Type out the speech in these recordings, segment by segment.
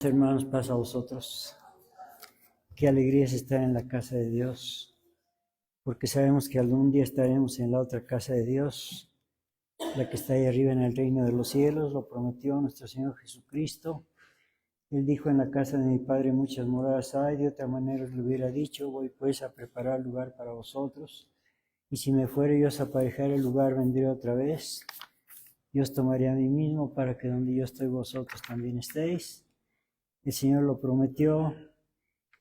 Hermanos, paz a vosotros. Qué alegría es estar en la casa de Dios, porque sabemos que algún día estaremos en la otra casa de Dios, la que está ahí arriba en el reino de los cielos. Lo prometió nuestro Señor Jesucristo. Él dijo: en la casa de mi Padre muchas moradas hay. De otra manera os lo hubiera dicho: voy pues a preparar lugar para vosotros. Y si me fuere yo a aparejar el lugar, vendré otra vez. Yo os tomaré a mí mismo, para que donde yo estoy vosotros también estéis. El Señor lo prometió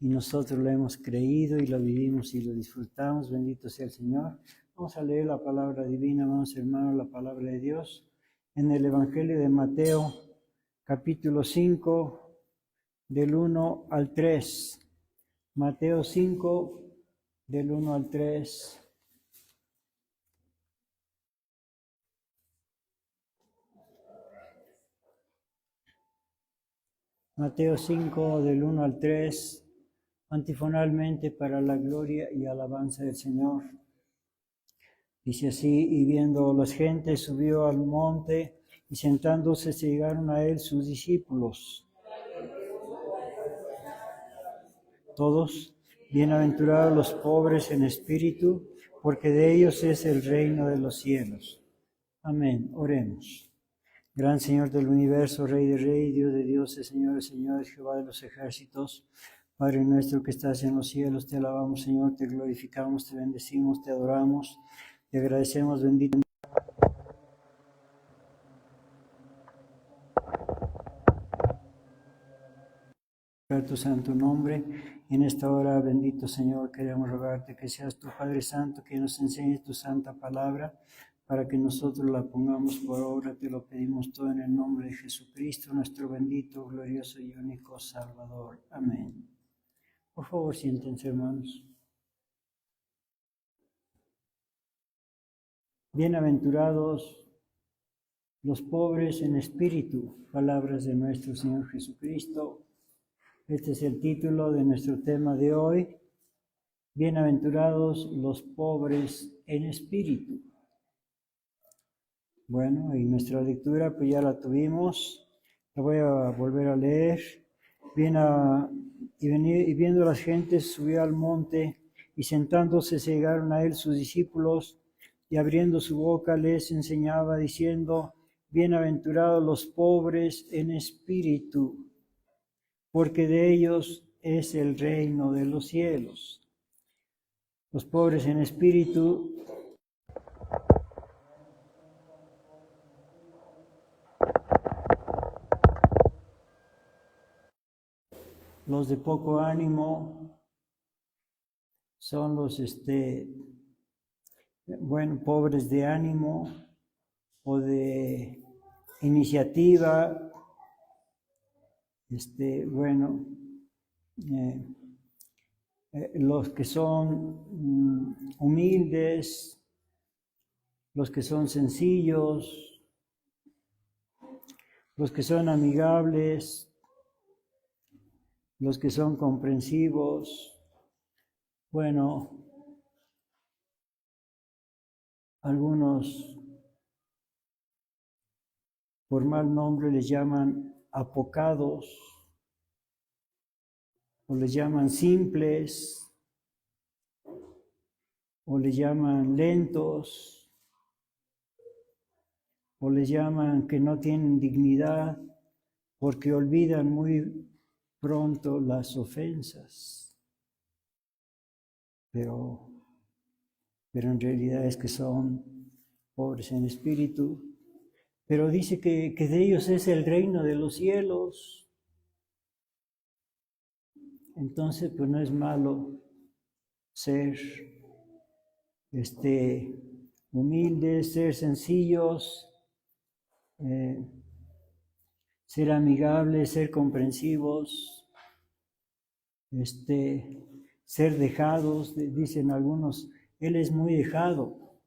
y nosotros lo hemos creído y lo vivimos y lo disfrutamos. Bendito sea el Señor. Vamos a leer la palabra divina, amados hermanos, la palabra de Dios en el Evangelio de Mateo, capítulo 5, del 1 al 3. Mateo 5, del 1 al 3. Mateo 5, del 1 al 3, antifonalmente, para la gloria y alabanza del Señor. Dice así: y viendo las gentes, subió al monte, y sentándose se llegaron a él sus discípulos. Todos: bienaventurados los pobres en espíritu, porque de ellos es el reino de los cielos. Amén. Oremos. Gran Señor del universo, Rey de reyes, Dios de dioses, Señor de señores, Jehová de los ejércitos, Padre nuestro que estás en los cielos, te alabamos, Señor, te glorificamos, te bendecimos, te adoramos, te agradecemos, bendito tu santo nombre. En esta hora, bendito Señor, queremos rogarte que seas tu Padre Santo, que nos enseñes tu santa palabra, para que nosotros la pongamos por obra. Te lo pedimos todo en el nombre de Jesucristo, nuestro bendito, glorioso y único Salvador. Amén. Por favor, siéntense, hermanos. Bienaventurados los pobres en espíritu, palabras de nuestro Señor Jesucristo. Este es el título de nuestro tema de hoy: bienaventurados los pobres en espíritu. Bueno, y nuestra lectura pues ya la tuvimos, la voy a volver a leer. Y viendo las gentes, subió al monte, y sentándose se llegaron a él sus discípulos, y abriendo su boca les enseñaba, diciendo: bienaventurados los pobres en espíritu, porque de ellos es el reino de los cielos. Los pobres en espíritu los de poco ánimo son los pobres de ánimo o de iniciativa, los que son humildes, los que son sencillos, los que son amigables, los que son comprensivos. Bueno, algunos por mal nombre les llaman apocados, o les llaman simples, o les llaman lentos, o les llaman que no tienen dignidad, porque olvidan muy pronto las ofensas. Pero en realidad es que son pobres en espíritu. Pero dice que de ellos es el reino de los cielos. Entonces, pues no es malo ser humildes, ser sencillos, ser amigables, ser comprensivos, ser dejados. Dicen algunos: él es muy dejado.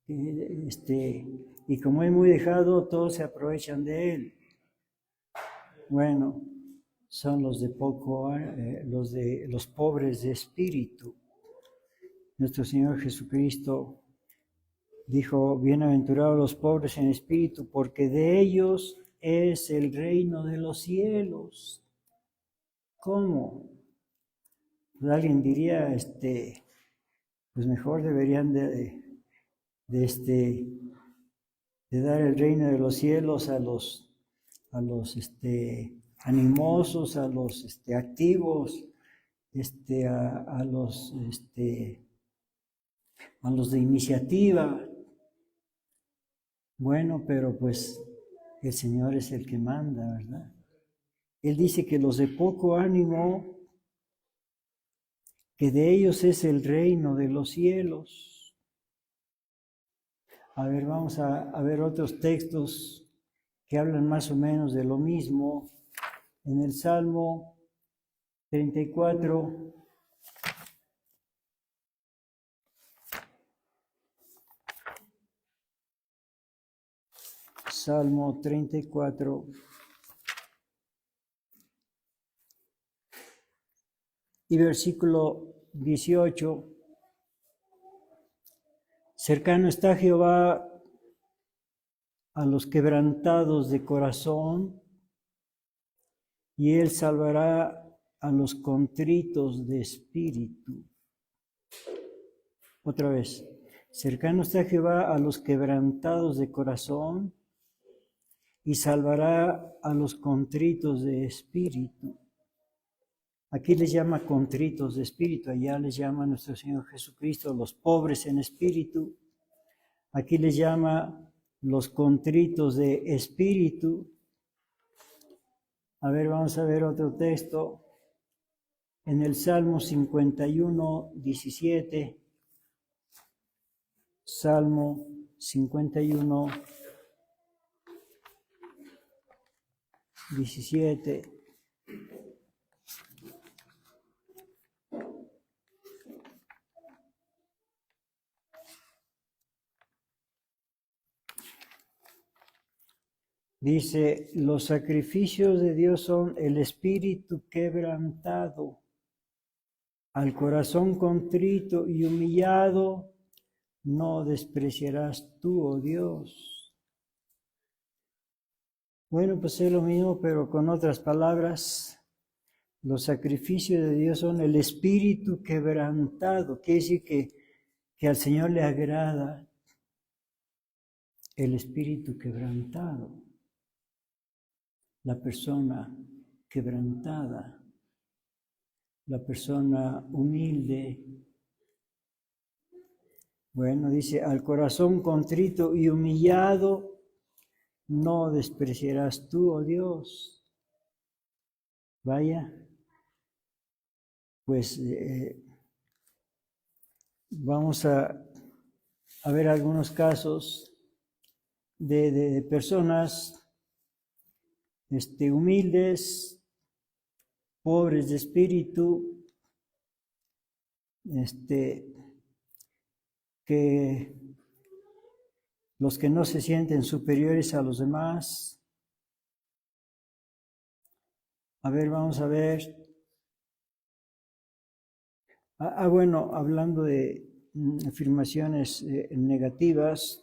Y como es muy dejado, todos se aprovechan de él. Bueno, son los de los pobres de espíritu. Nuestro Señor Jesucristo dijo: bienaventurados los pobres en espíritu, porque de ellos es el reino de los cielos. ¿Cómo? Pues alguien diría, pues mejor deberían de dar el reino de los cielos a los animosos, a los activos, a los de iniciativa. Bueno, pero pues el Señor es el que manda, ¿verdad? Él dice que los de poco ánimo, que de ellos es el reino de los cielos. A ver, vamos a ver otros textos que hablan más o menos de lo mismo. En el Salmo 34, Salmo 34 y versículo 18. Cercano está Jehová a los quebrantados de corazón, y Él salvará a los contritos de espíritu. Otra vez. Cercano está Jehová a los quebrantados de corazón, y salvará a los contritos de espíritu. Aquí les llama contritos de espíritu, allá les llama nuestro Señor Jesucristo los pobres en espíritu. Aquí les llama los contritos de espíritu. A ver, vamos a ver otro texto. En el Salmo 51, 17. Salmo 51, 17. Dice, los sacrificios de Dios son el espíritu quebrantado, al corazón contrito y humillado, no despreciarás tú, oh Dios. Bueno, pues es lo mismo, pero con otras palabras. Los sacrificios de Dios son el espíritu quebrantado. Quiere decir que al Señor le agrada el espíritu quebrantado, la persona quebrantada, la persona humilde. Bueno, dice, al corazón contrito y humillado, no despreciarás tú, oh Dios. Vaya, pues vamos a ver algunos casos de personas humildes, pobres de espíritu, que los que no se sienten superiores a los demás. A ver, vamos a ver. Bueno, hablando de afirmaciones negativas,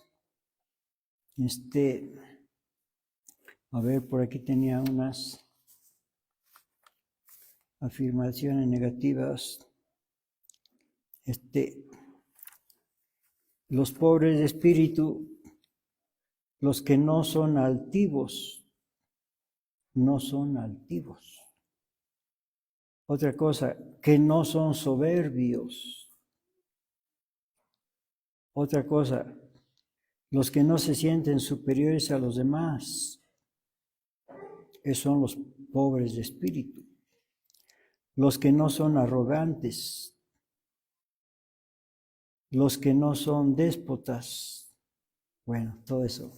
a ver, por aquí tenía unas afirmaciones negativas. Los pobres de espíritu, los que no son altivos, no son altivos. Otra cosa, que no son soberbios. Otra cosa, los que no se sienten superiores a los demás. Esos son los pobres de espíritu. Los que no son arrogantes. Los que no son déspotas. Bueno, todo eso.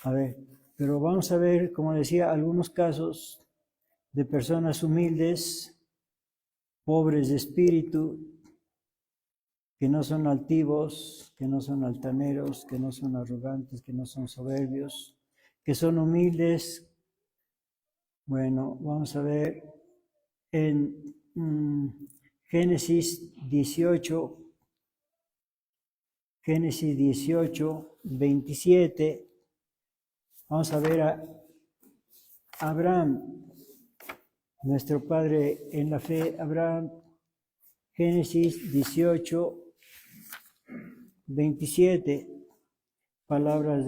A ver, pero vamos a ver, como decía, algunos casos de personas humildes, pobres de espíritu, que no son altivos, que no son altaneros, que no son arrogantes, que no son soberbios, que son humildes. Bueno, vamos a ver en Génesis 18, 27. Vamos a ver Abraham, nuestro padre en la fe, Abraham. Génesis 18, 27, palabras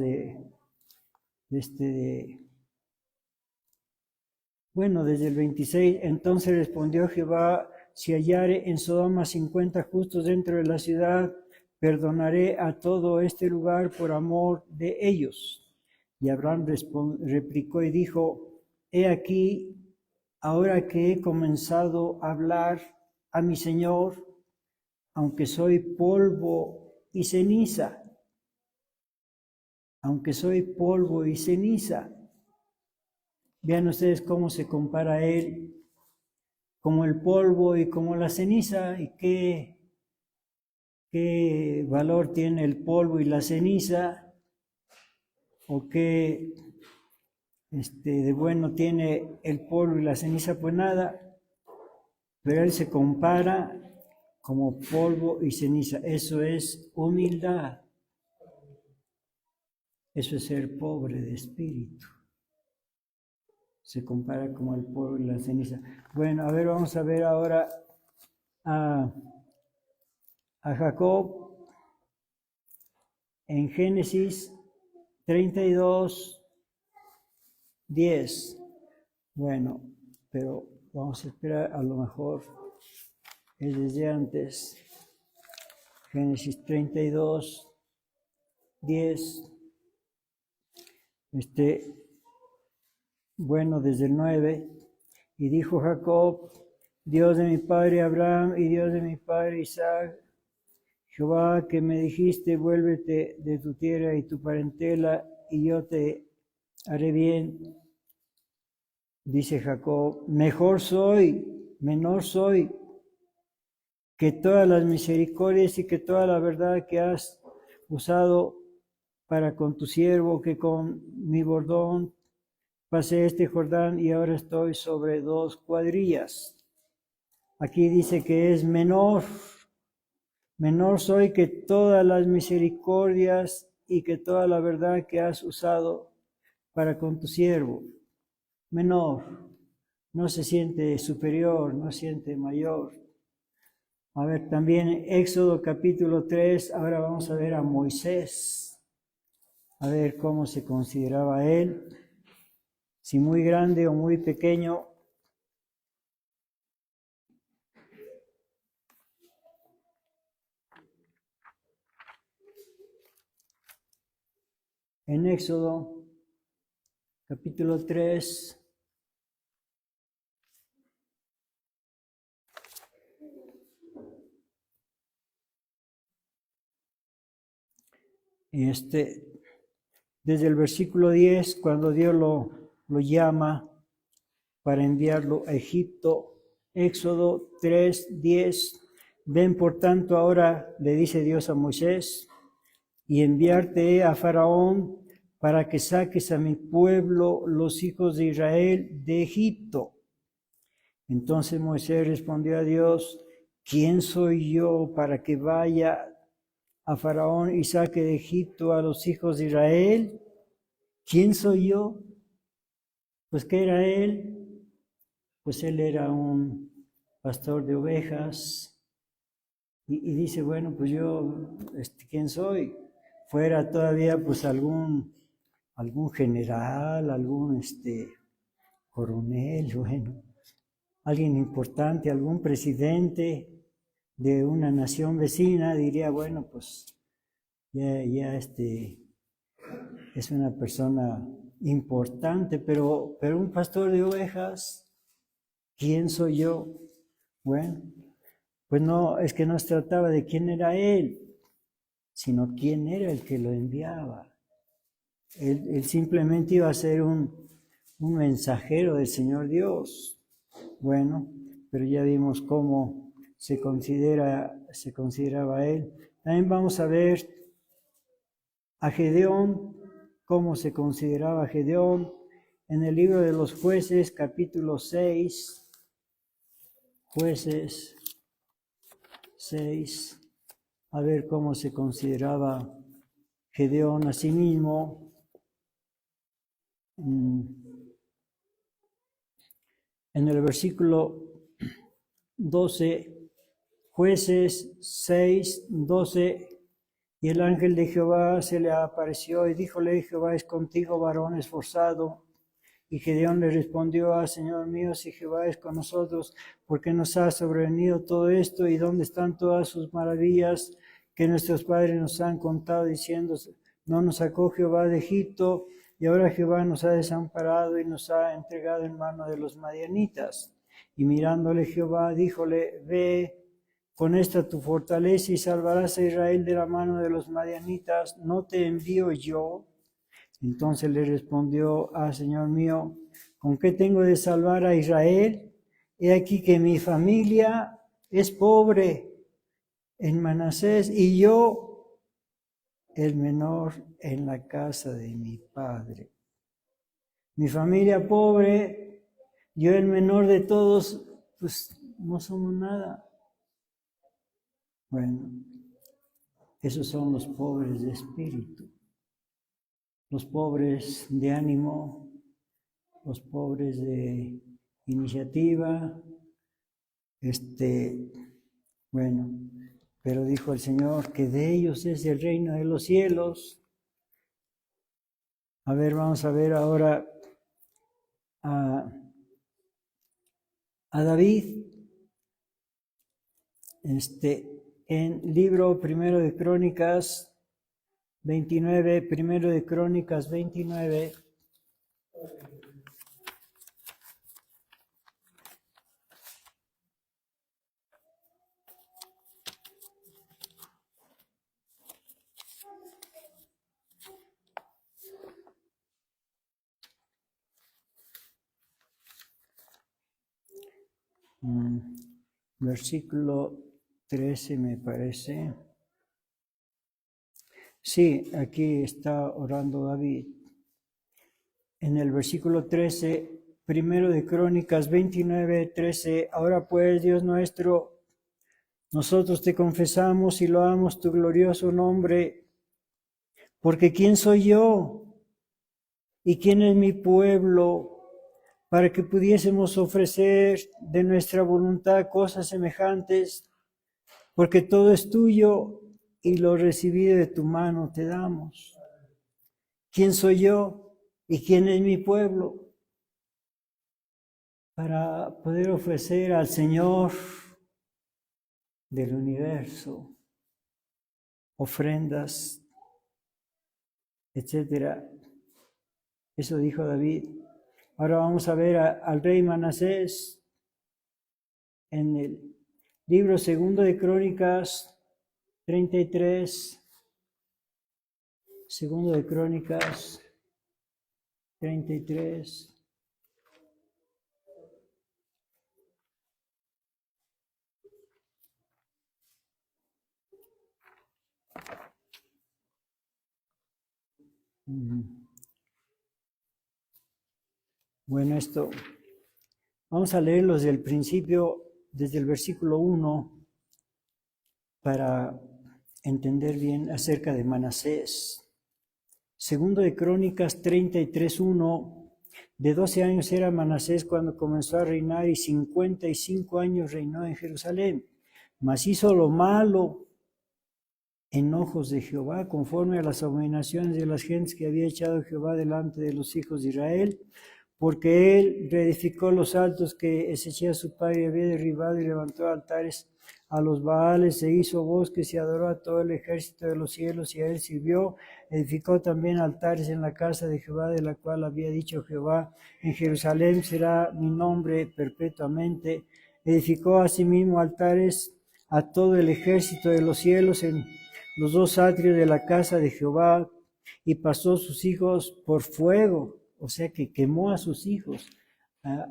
bueno, desde el 26, entonces respondió Jehová, si hallare en Sodoma 50 justos dentro de la ciudad, perdonaré a todo este lugar por amor de ellos. Y Abraham replicó y dijo, he aquí, ahora que he comenzado a hablar a mi Señor, aunque soy polvo y ceniza, aunque soy polvo y ceniza. Vean ustedes cómo se compara él como el polvo y como la ceniza, y qué valor tiene el polvo y la ceniza, o qué de bueno tiene el polvo y la ceniza, pues nada, pero él se compara como polvo y ceniza. Eso es humildad, eso es ser pobre de espíritu. Se compara como el polvo y la ceniza. Bueno, a ver, vamos a ver ahora a Jacob en Génesis 32, 10. Bueno, pero vamos a esperar, a lo mejor es desde antes. Génesis 32, 10. Bueno, desde el 9. Y dijo Jacob, Dios de mi padre Abraham y Dios de mi padre Isaac, Jehová, que me dijiste, vuélvete de tu tierra y tu parentela, y yo te haré bien. Dice Jacob, menor soy que todas las misericordias y que toda la verdad que has usado para con tu siervo, que con mi bordón pasé este Jordán y ahora estoy sobre 2 cuadrillas. Aquí dice que es menor soy que todas las misericordias y que toda la verdad que has usado para con tu siervo. Menor, no se siente superior, no se siente mayor. A ver, también Éxodo capítulo 3, ahora vamos a ver a Moisés, a ver cómo se consideraba él, si muy grande o muy pequeño. En Éxodo capítulo 3, y desde el versículo 10, cuando Dios lo llama para enviarlo a Egipto, Éxodo 3, 10, ven por tanto ahora, le dice Dios a Moisés, y enviarte a Faraón para que saques a mi pueblo, los hijos de Israel, de Egipto. Entonces Moisés respondió a Dios, ¿quién soy yo para que vaya a Faraón y saque de Egipto a los hijos de Israel? ¿Quién soy yo? Pues ¿qué era él? Pues él era un pastor de ovejas. Y dice, bueno, pues yo, ¿quién soy? Fuera todavía pues algún general, algún coronel, bueno, alguien importante, algún presidente de una nación vecina, diría, bueno, pues ya es una persona importante, pero un pastor de ovejas, ¿quién soy yo? Bueno, pues no, es que no se trataba de quién era él, sino quién era el que lo enviaba. Él simplemente iba a ser un mensajero del Señor Dios. Bueno, pero ya vimos cómo se consideraba él. También vamos a ver a Gedeón, cómo se consideraba Gedeón en el libro de los Jueces, capítulo 6. Jueces 6. A ver cómo se consideraba Gedeón a sí mismo. en el versículo 12, Jueces 6, 12, y el ángel de Jehová se le apareció y díjole, Jehová es contigo, varón esforzado. Y Gedeón le respondió, Señor mío, si Jehová es con nosotros, ¿por qué nos ha sobrevenido todo esto? ¿Y dónde están todas sus maravillas que nuestros padres nos han contado, diciendo, no nos sacó Jehová de Egipto, y ahora Jehová nos ha desamparado y nos ha entregado en mano de los madianitas? Y mirándole Jehová, díjole, ve con esta tu fortaleza y salvarás a Israel de la mano de los madianitas, ¿no te envío yo? Entonces le respondió, Señor mío, ¿con qué tengo de salvar a Israel? He aquí que mi familia es pobre en Manasés y yo el menor en la casa de mi padre. Mi familia pobre, yo el menor de todos, pues no somos nada. Bueno, esos son los pobres de espíritu, los pobres de ánimo, los pobres de iniciativa. Bueno, pero dijo el Señor que de ellos es el reino de los cielos. A ver, vamos a ver ahora a David. En libro Primero de Crónicas 29, Primero de Crónicas 29. Versículo 13 me parece. Sí, aquí está orando David. En el versículo 13, Primero de Crónicas 29, 13, ahora pues, Dios nuestro, nosotros te confesamos y loamos tu glorioso nombre, porque ¿quién soy yo y quién es mi pueblo para que pudiésemos ofrecer de nuestra voluntad cosas semejantes? Porque todo es tuyo y lo recibido de tu mano te damos. ¿Quién soy yo y quién es mi pueblo para poder ofrecer al Señor del universo ofrendas, etcétera? Eso dijo David. Ahora vamos a ver al rey Manasés en el libro segundo de Crónicas 33, segundo de Crónicas 33. Bueno, vamos a leerlo desde el principio, desde el versículo 1, para entender bien acerca de Manasés. Segundo de Crónicas 33:1, de 12 años era Manasés cuando comenzó a reinar y 55 años reinó en Jerusalén. Mas hizo lo malo en ojos de Jehová, conforme a las abominaciones de las gentes que había echado Jehová delante de los hijos de Israel, porque él reedificó los altos que Ezechías su padre había derribado y levantó altares a los Baales, e hizo bosques y adoró a todo el ejército de los cielos, y a él sirvió. Edificó también altares en la casa de Jehová, de la cual había dicho Jehová, en Jerusalén será mi nombre perpetuamente. Edificó asimismo altares a todo el ejército de los cielos en los dos atrios de la casa de Jehová, y pasó sus hijos por fuego, o sea que quemó a sus hijos.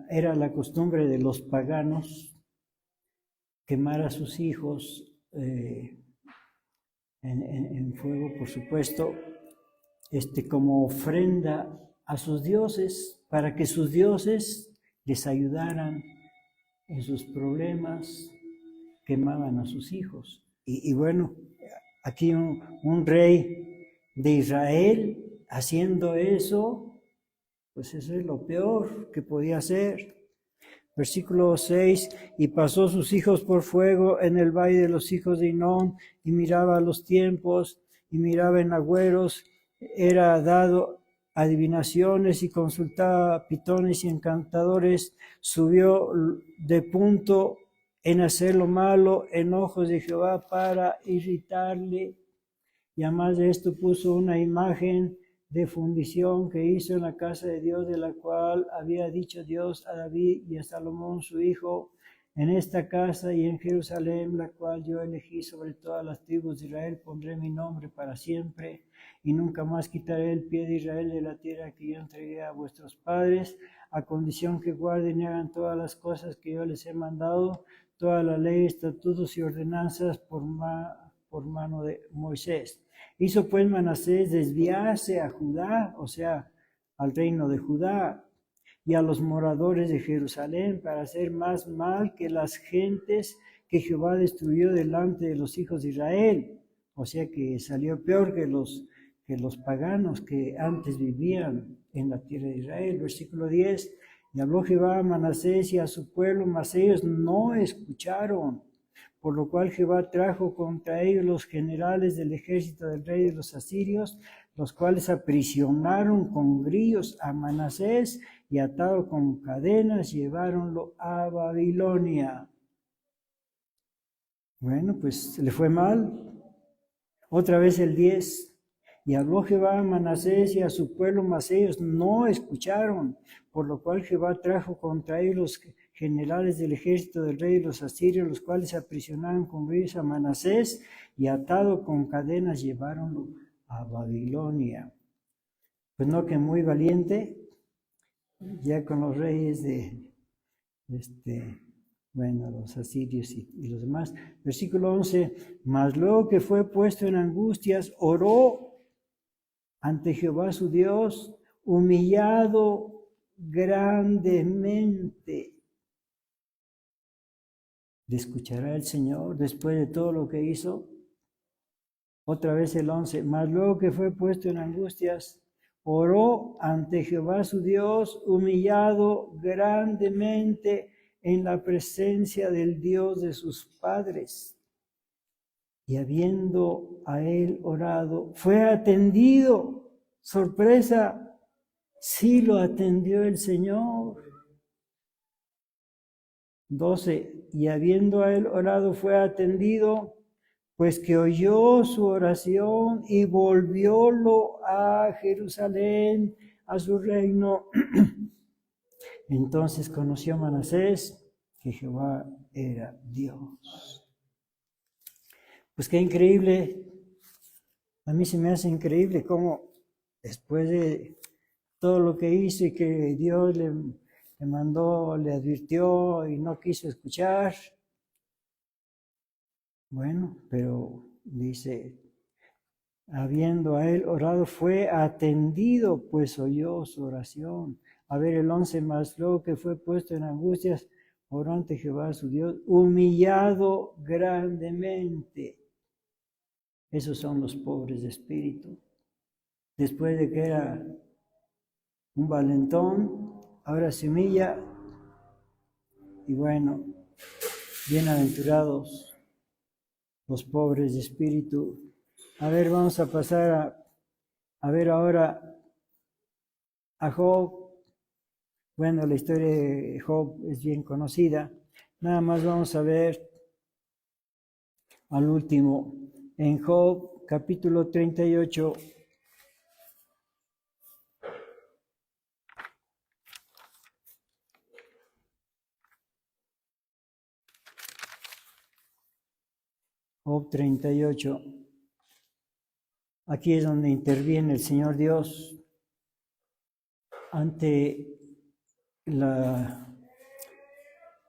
Era la costumbre de los paganos quemar a sus hijos en fuego, por supuesto, como ofrenda a sus dioses, para que sus dioses les ayudaran en sus problemas. Quemaban a sus hijos. Y bueno, aquí un rey de Israel haciendo eso, pues eso es lo peor que podía hacer. Versículo 6, y pasó sus hijos por fuego en el valle de los hijos de Hinón, y miraba los tiempos, y miraba en agüeros, era dado adivinaciones y consultaba pitones y encantadores, subió de punto en hacer lo malo en ojos de Jehová para irritarle. Y además de esto puso una imagen de fundición que hizo en la casa de Dios, de la cual había dicho Dios a David y a Salomón su hijo: en esta casa y en Jerusalén, la cual yo elegí sobre todas las tribus de Israel, pondré mi nombre para siempre, y nunca más quitaré el pie de Israel de la tierra que yo entregué a vuestros padres, a condición que guarden y hagan todas las cosas que yo les he mandado, toda la ley, estatutos y ordenanzas por mano de Moisés. Hizo pues Manasés desviarse a Judá, o sea, al reino de Judá, y a los moradores de Jerusalén, para hacer más mal que las gentes que Jehová destruyó delante de los hijos de Israel. O sea que salió peor que los paganos que antes vivían en la tierra de Israel. Versículo 10, y habló Jehová a Manasés y a su pueblo, mas ellos no escucharon. Por lo cual Jehová trajo contra ellos los generales del ejército del rey de los asirios, los cuales aprisionaron con grillos a Manasés y atado con cadenas lleváronlo a Babilonia. Bueno, pues le fue mal. Otra vez el 10. Y habló Jehová a Manasés y a su pueblo, mas ellos no escucharon, por lo cual Jehová trajo contra ellos los generales del ejército del rey de los asirios, los cuales aprisionaron con grillos a Manasés y atado con cadenas lleváronlo a Babilonia. Pues no, que muy valiente, ya con los reyes de los asirios y los demás. Versículo 11, mas luego que fue puesto en angustias, oró ante Jehová su Dios, humillado grandemente. ¿Le escuchará el Señor después de todo lo que hizo? Otra vez el 11, mas luego que fue puesto en angustias, oró ante Jehová su Dios, humillado grandemente en la presencia del Dios de sus padres. Y habiendo a él orado, fue atendido. Sorpresa, sí lo atendió el Señor. 12, y habiendo a él orado, fue atendido, pues que oyó su oración y volviólo a Jerusalén, a su reino. Entonces conoció Manasés que Jehová era Dios. Pues qué increíble, a mí se me hace increíble cómo después de todo lo que hizo y que Dios le mandó, le advirtió y no quiso escuchar. Bueno, pero dice, habiendo a él orado, fue atendido, pues oyó su oración. A ver, el 11, más luego que fue puesto en angustias, oró ante Jehová su Dios, humillado grandemente. Esos son los pobres de espíritu. Después de que era un valentón, ahora se humilla. Y bueno, bienaventurados los pobres de espíritu. A ver, vamos a pasar a ver ahora a Job. Bueno, la historia de Job es bien conocida. Nada más vamos a ver al último. En Job, capítulo 38. Job 38. Aquí es donde interviene el Señor Dios ante la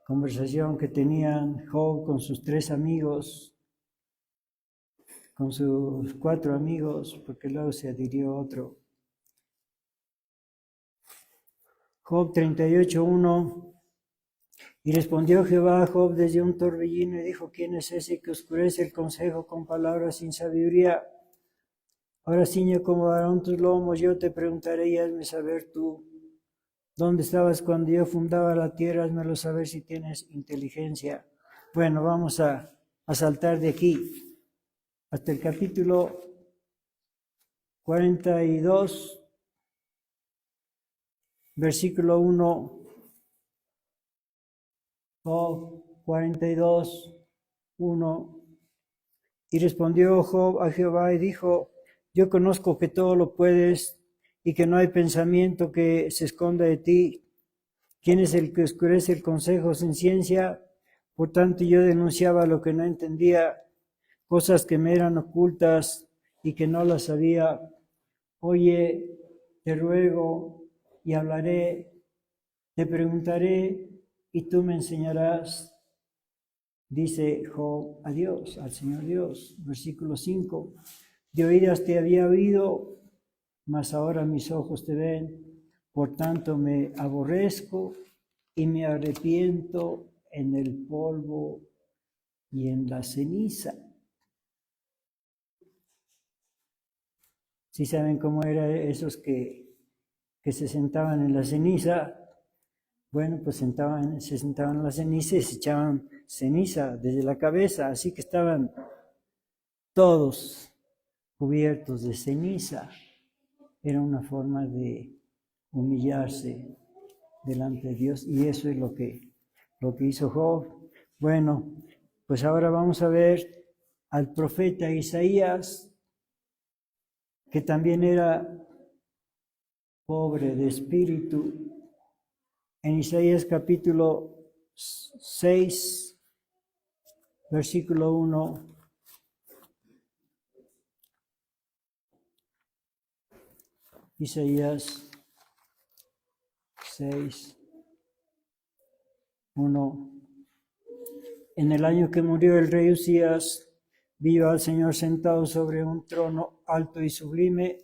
conversación que tenían Job con sus 3 amigos, con sus 4 amigos, porque luego se adhirió otro. Job 38:1. Y respondió Jehová a Job desde un torbellino y dijo: ¿Quién es ese que oscurece el consejo con palabras sin sabiduría? Ahora ciñe como varón tus lomos, yo te preguntaré y hazme saber tú. ¿Dónde estabas cuando yo fundaba la tierra? Házmelo saber si tienes inteligencia. Bueno, vamos a saltar de aquí hasta el capítulo 42, versículo 1, Job 42, 1. Y respondió Job a Jehová y dijo: yo conozco que todo lo puedes y que no hay pensamiento que se esconda de ti. ¿Quién es el que oscurece el consejo sin ciencia? Por tanto yo denunciaba lo que no entendía, cosas que me eran ocultas y que no las sabía. Oye, te ruego y hablaré, te preguntaré y tú me enseñarás. Dice Job a Dios, al Señor Dios. Versículo 5. De oídas te había oído, mas ahora mis ojos te ven. Por tanto me aborrezco y me arrepiento en el polvo y en la ceniza. ¿Sí saben cómo eran esos que se sentaban en la ceniza? Bueno, pues se sentaban en la ceniza y se echaban ceniza desde la cabeza, así que estaban todos cubiertos de ceniza. Era una forma de humillarse delante de Dios, y eso es lo que hizo Job. Bueno, pues ahora vamos a ver al profeta Isaías, que también era pobre de espíritu. En Isaías capítulo 6, versículo 1. Isaías 6, 1. En el año que murió el rey Usías, vi al Señor sentado sobre un trono alto y sublime,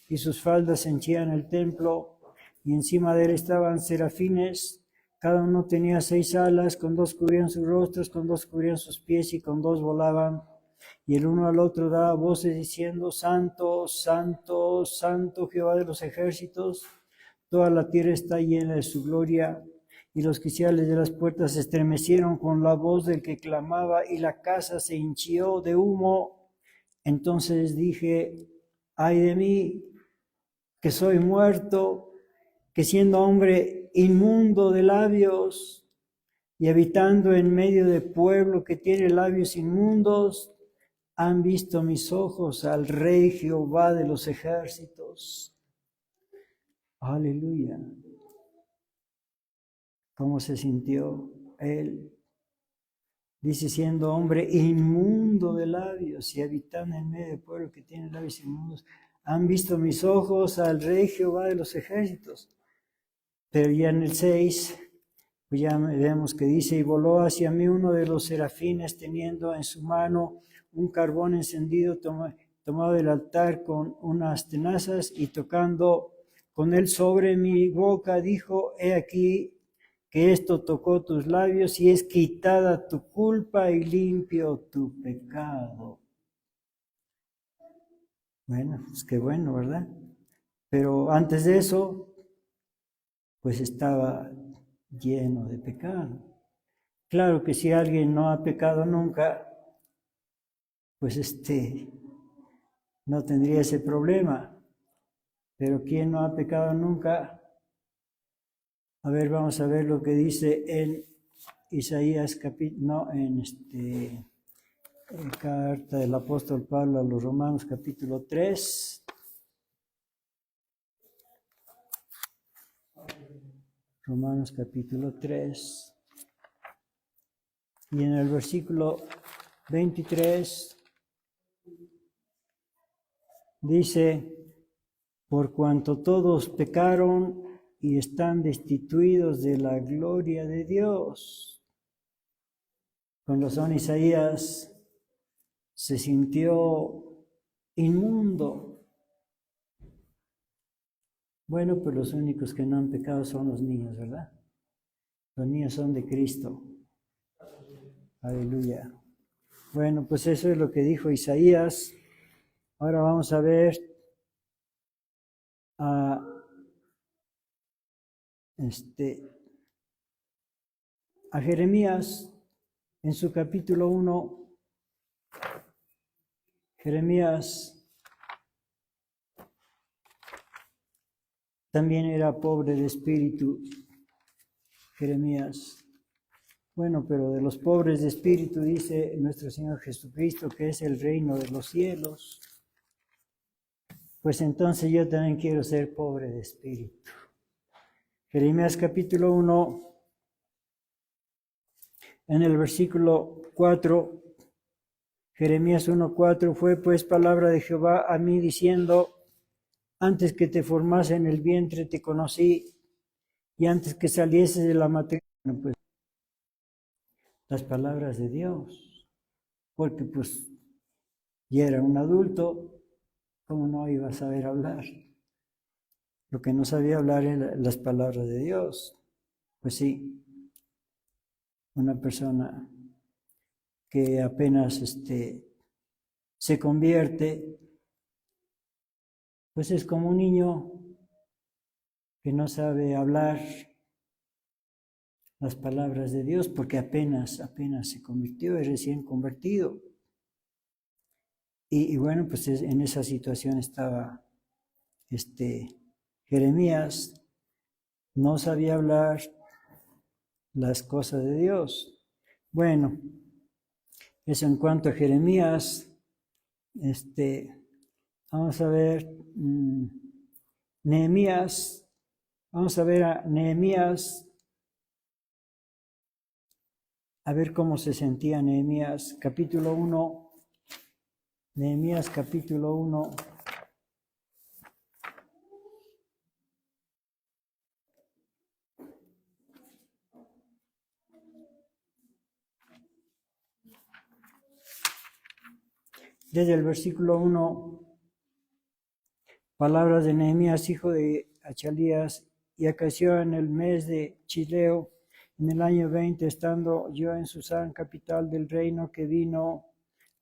y sus faldas henchían el templo, y encima de él estaban serafines. Cada uno tenía 6 alas, con 2 cubrían sus rostros, con 2 cubrían sus pies, y con 2 volaban. Y el uno al otro daba voces diciendo: Santo, Santo, Santo, Jehová de los ejércitos, toda la tierra está llena de su gloria. Y los quiciales de las puertas se estremecieron con la voz del que clamaba, y la casa se hinchió de humo. Entonces dije: ay de mí, que soy muerto, que siendo hombre inmundo de labios y habitando en medio de pueblo que tiene labios inmundos, han visto mis ojos al Rey Jehová de los ejércitos. Aleluya. ¿Cómo se sintió él? Dice: siendo hombre inmundo de labios y habitando en medio de pueblo que tiene labios inmundos, han visto mis ojos al Rey Jehová de los ejércitos. Pero ya en el 6, pues ya vemos que dice: y voló hacia mí uno de los serafines, teniendo en su mano un carbón encendido tomado del altar con unas tenazas, y tocando con él sobre mi boca, dijo: he aquí que esto tocó tus labios, y es quitada tu culpa y limpio tu pecado. Bueno, pues qué bueno, ¿verdad? Pero antes de eso, pues estaba lleno de pecado. Claro que si alguien no ha pecado nunca, pues no tendría ese problema. Pero ¿quién no ha pecado nunca? A ver, vamos a ver lo que dice en Isaías carta del apóstol Pablo a los Romanos capítulo 3. Romanos capítulo 3. Y en el versículo 23 dice: por cuanto todos pecaron y están destituidos de la gloria de Dios. Con razón Isaías se sintió inmundo. Bueno, pues los únicos que no han pecado son los niños, ¿verdad? Los niños son de Cristo. Aleluya. Bueno, pues eso es lo que dijo Isaías. Ahora vamos a ver a Jeremías en su capítulo 1. Jeremías también era pobre de espíritu. Jeremías. Bueno, pero de los pobres de espíritu dice nuestro Señor Jesucristo que es el reino de los cielos. Pues entonces yo también quiero ser pobre de espíritu. Jeremías capítulo 1, en el versículo 4, Jeremías 1:4, fue pues palabra de Jehová a mí diciendo, antes que te formase en el vientre te conocí, y antes que salieses de la matriz, pues las palabras de Dios, porque pues ya era un adulto, ¿cómo no iba a saber hablar? Lo que no sabía hablar eran las palabras de Dios. Pues sí, una persona que apenas se convierte, pues es como un niño que no sabe hablar las palabras de Dios porque apenas se convirtió, es recién convertido. Y bueno, pues en esa situación estaba Jeremías, no sabía hablar las cosas de Dios. Bueno, eso en cuanto a Jeremías. Vamos a ver Nehemías. Vamos a ver a Nehemías, a ver cómo se sentía Nehemías, capítulo 1. Nehemías capítulo 1. Desde el versículo 1, palabras de Nehemías, hijo de Achalías, y acaeció en el mes de Chisleo, en el año 20, estando yo en Susán, capital del reino, que vino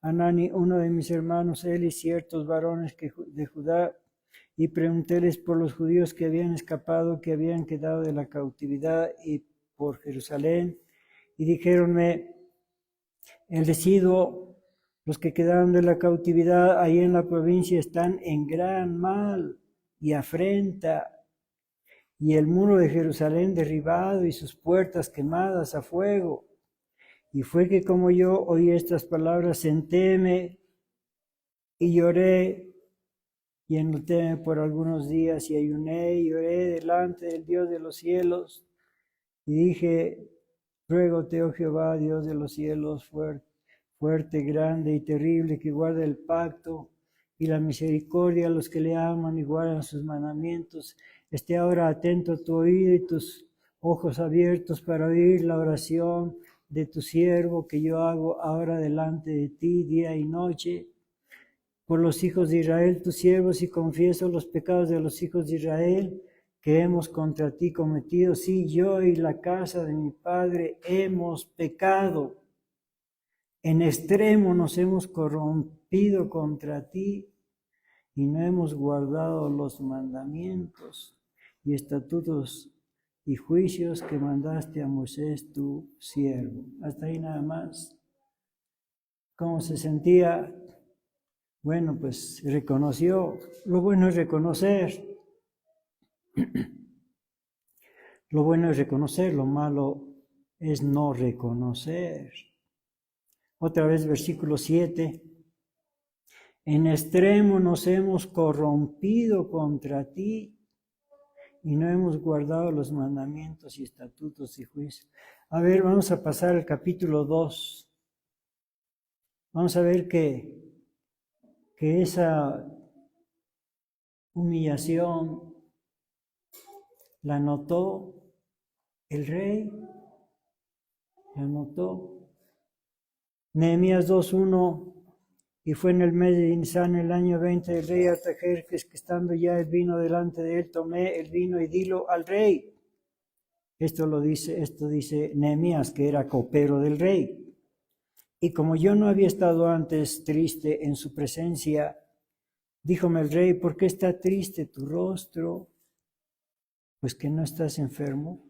Hanani, uno de mis hermanos, él y ciertos varones de Judá, y preguntéles por los judíos que habían escapado, que habían quedado de la cautividad, y por Jerusalén, y dijéronme, el residuo, los que quedaron de la cautividad ahí en la provincia están en gran mal y afrenta, y el muro de Jerusalén derribado y sus puertas quemadas a fuego. Y fue que como yo oí estas palabras, sentéme y lloré, y enlutéme por algunos días, y ayuné y oré delante del Dios de los cielos, y dije, ruégote, oh Jehová, Dios de los cielos, fuerte, grande y terrible, que guarda el pacto y la misericordia a los que le aman y guardan sus mandamientos, esté ahora atento tu oído y tus ojos abiertos para oír la oración de tu siervo que yo hago ahora delante de ti día y noche, por los hijos de Israel, tus siervos, y confieso los pecados de los hijos de Israel que hemos contra ti cometido. Sí, yo y la casa de mi padre hemos pecado. En extremo nos hemos corrompido contra ti y no hemos guardado los mandamientos y estatutos y juicios que mandaste a Moisés tu siervo. Hasta ahí nada más. ¿Cómo se sentía? Bueno, pues reconoció. Lo bueno es reconocer. Lo bueno es reconocer, lo malo es no reconocer. Otra vez versículo 7. En extremo nos hemos corrompido contra ti y no hemos guardado los mandamientos y estatutos y juicios. A ver, vamos a pasar al capítulo 2. Vamos a ver que esa humillación la notó el rey, la notó. Nehemías 2:1, y fue en el mes de Nisan, el año 20 del rey Artajerjes, que estando ya el vino delante de él, tomé el vino y dilo al rey. Esto dice Nehemías, que era copero del rey. Y como yo no había estado antes triste en su presencia, díjome el rey, ¿por qué está triste tu rostro? pues que no estás enfermo.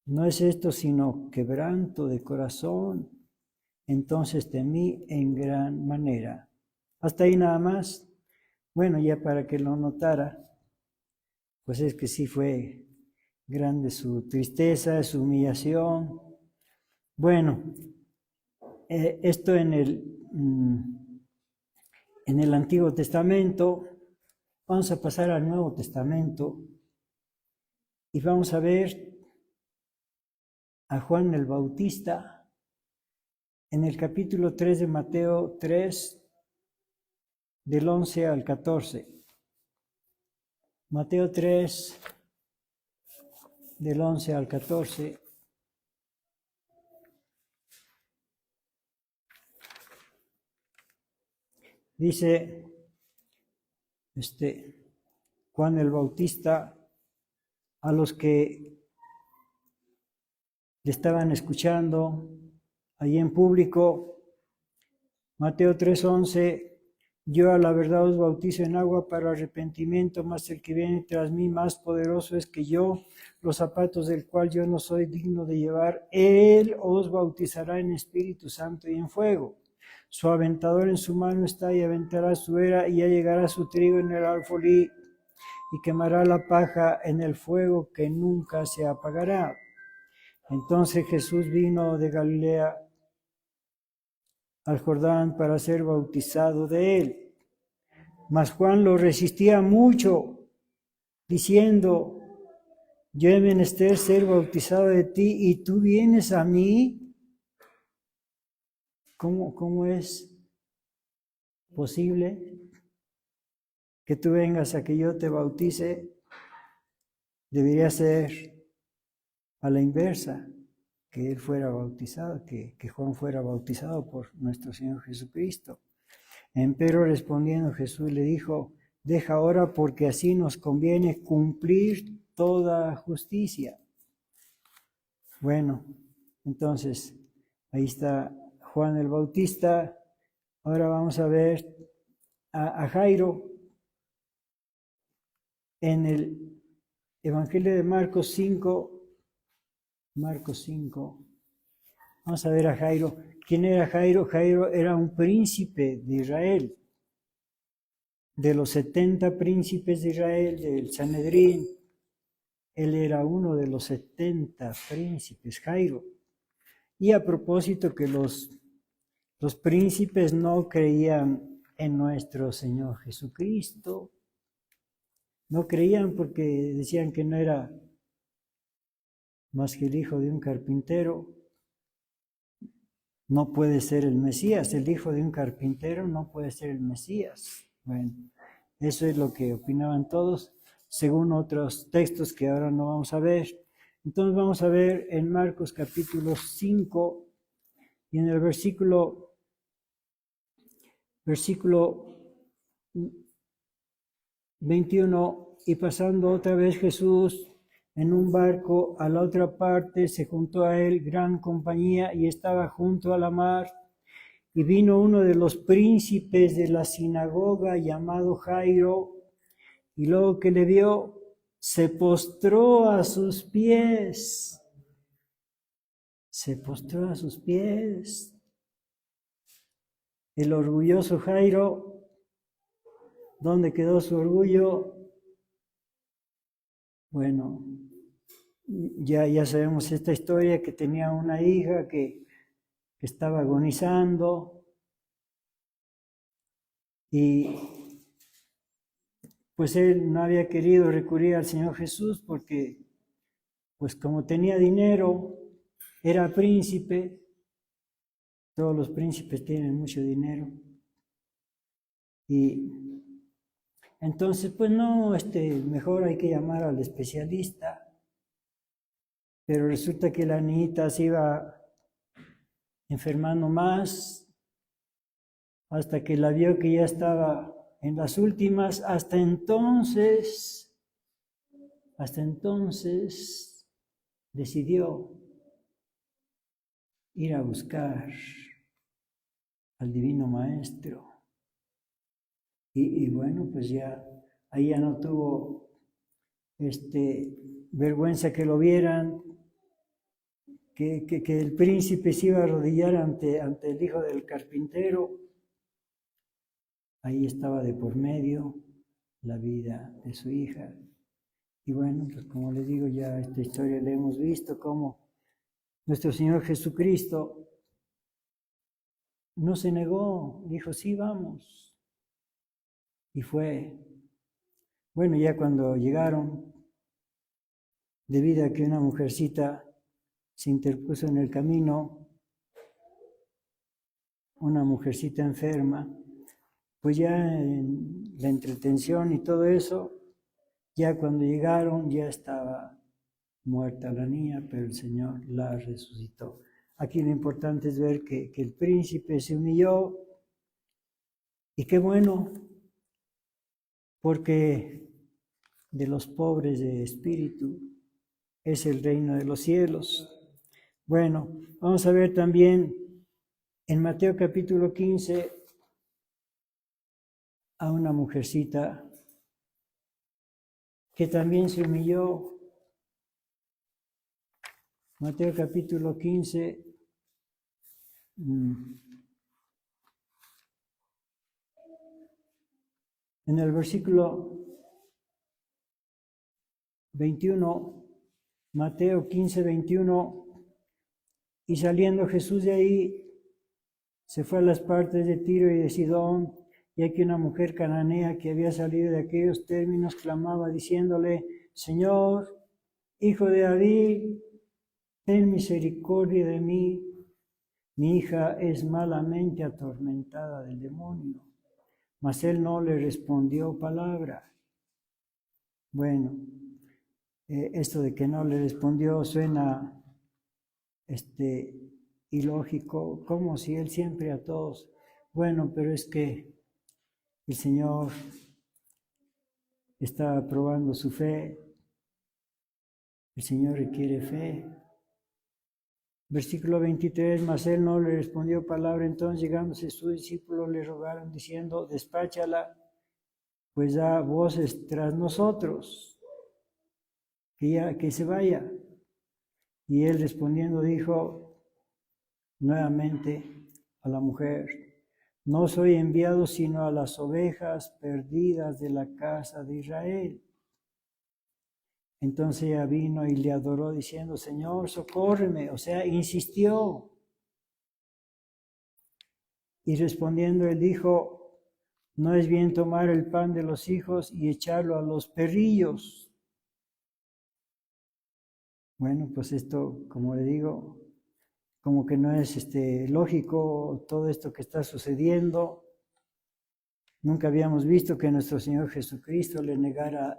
No es esto sino quebranto de corazón. Entonces temí en gran manera. Hasta ahí nada más. Bueno, ya para que lo notara, pues es que sí fue grande su tristeza, su humillación. Bueno, esto en el Antiguo Testamento. Vamos a pasar al Nuevo Testamento y vamos a ver a Juan el Bautista en el capítulo 3 de Mateo 3, del 11 al 14. Mateo 3, del 11 al 14. Dice Juan el Bautista a los que le estaban escuchando allí en público. Mateo 3:11, yo a la verdad os bautizo en agua para arrepentimiento, mas el que viene tras mí más poderoso es que yo, los zapatos del cual yo no soy digno de llevar, él os bautizará en Espíritu Santo y en fuego. Su aventador en su mano está y aventará su era y ya llegará su trigo en el alfolí y quemará la paja en el fuego que nunca se apagará. Entonces Jesús vino de Galilea al Jordán para ser bautizado de él. Mas Juan lo resistía mucho, diciendo, yo he menester ser bautizado de ti y tú vienes a mí. ¿Cómo es posible que tú vengas a que yo te bautice? Debería ser a la inversa, que él fuera bautizado, que Juan fuera bautizado por nuestro Señor Jesucristo. Empero respondiendo Jesús le dijo, deja ahora porque así nos conviene cumplir toda justicia. Bueno, entonces, ahí está Juan el Bautista. Ahora vamos a ver a Jairo en el Evangelio de Marcos 5. Marcos 5. Vamos a ver a Jairo. ¿Quién era Jairo? Jairo era un príncipe de Israel. De los 70 príncipes de Israel, del Sanedrín, él era uno de los 70 príncipes, Jairo. Y a propósito que los príncipes no creían en nuestro Señor Jesucristo, no creían porque decían que no era más que el hijo de un carpintero, no puede ser el Mesías, el hijo de un carpintero no puede ser el Mesías. Bueno, eso es lo que opinaban todos, según otros textos que ahora no vamos a ver. Entonces vamos a ver en Marcos capítulo 5 y en el versículo 21, y pasando otra vez Jesús en un barco a la otra parte, se juntó a él gran compañía y estaba junto a la mar. Y vino uno de los príncipes de la sinagoga llamado Jairo, y luego que le vio, se postró a sus pies. Se postró a sus pies. El orgulloso Jairo, ¿dónde quedó su orgullo? Bueno, ya sabemos esta historia, que tenía una hija que estaba agonizando y pues él no había querido recurrir al Señor Jesús porque pues como tenía dinero, era príncipe, todos los príncipes tienen mucho dinero, y entonces pues no, mejor hay que llamar al especialista, pero resulta que la niñita se iba enfermando más, hasta que la vio que ya estaba en las últimas. Hasta entonces decidió ir a buscar al Divino Maestro. Y bueno, pues ya ahí ya no tuvo vergüenza que lo vieran, que el príncipe se iba a arrodillar ante el hijo del carpintero. Ahí estaba de por medio la vida de su hija. Y bueno, pues como les digo, ya esta historia la hemos visto, cómo nuestro Señor Jesucristo no se negó, dijo, sí, vamos. Y fue. Bueno, ya cuando llegaron, debido a que una mujercita se interpuso en el camino, una mujercita enferma, pues ya en la entretención y todo eso, ya cuando llegaron ya estaba muerta la niña, pero el Señor la resucitó. Aquí lo importante es ver que el príncipe se humilló, y qué bueno, porque de los pobres de espíritu es el reino de los cielos. Bueno, vamos a ver también en Mateo capítulo 15 a una mujercita que también se humilló. Mateo capítulo 15. En el versículo 21, Mateo 15, 21, y saliendo Jesús de ahí, se fue a las partes de Tiro y de Sidón, y aquí una mujer cananea que había salido de aquellos términos clamaba diciéndole, Señor, Hijo de David, ten misericordia de mí, mi hija es malamente atormentada del demonio. Mas él no le respondió palabra. Bueno, esto de que no le respondió suena ilógico, como si él siempre a todos. Bueno, pero es que el Señor está probando su fe. El Señor requiere fe. Versículo 23, mas él no le respondió palabra. Entonces llegándose sus discípulos le rogaron diciendo, despáchala, pues da voces tras nosotros, que se vaya. Y él respondiendo dijo nuevamente a la mujer, no soy enviado sino a las ovejas perdidas de la casa de Israel. Entonces ella vino y le adoró diciendo, Señor, socórreme. O sea, insistió. Y respondiendo él dijo, no es bien tomar el pan de los hijos y echarlo a los perrillos. Bueno, pues esto, como le digo, como que no es lógico todo esto que está sucediendo. Nunca habíamos visto que nuestro Señor Jesucristo le negara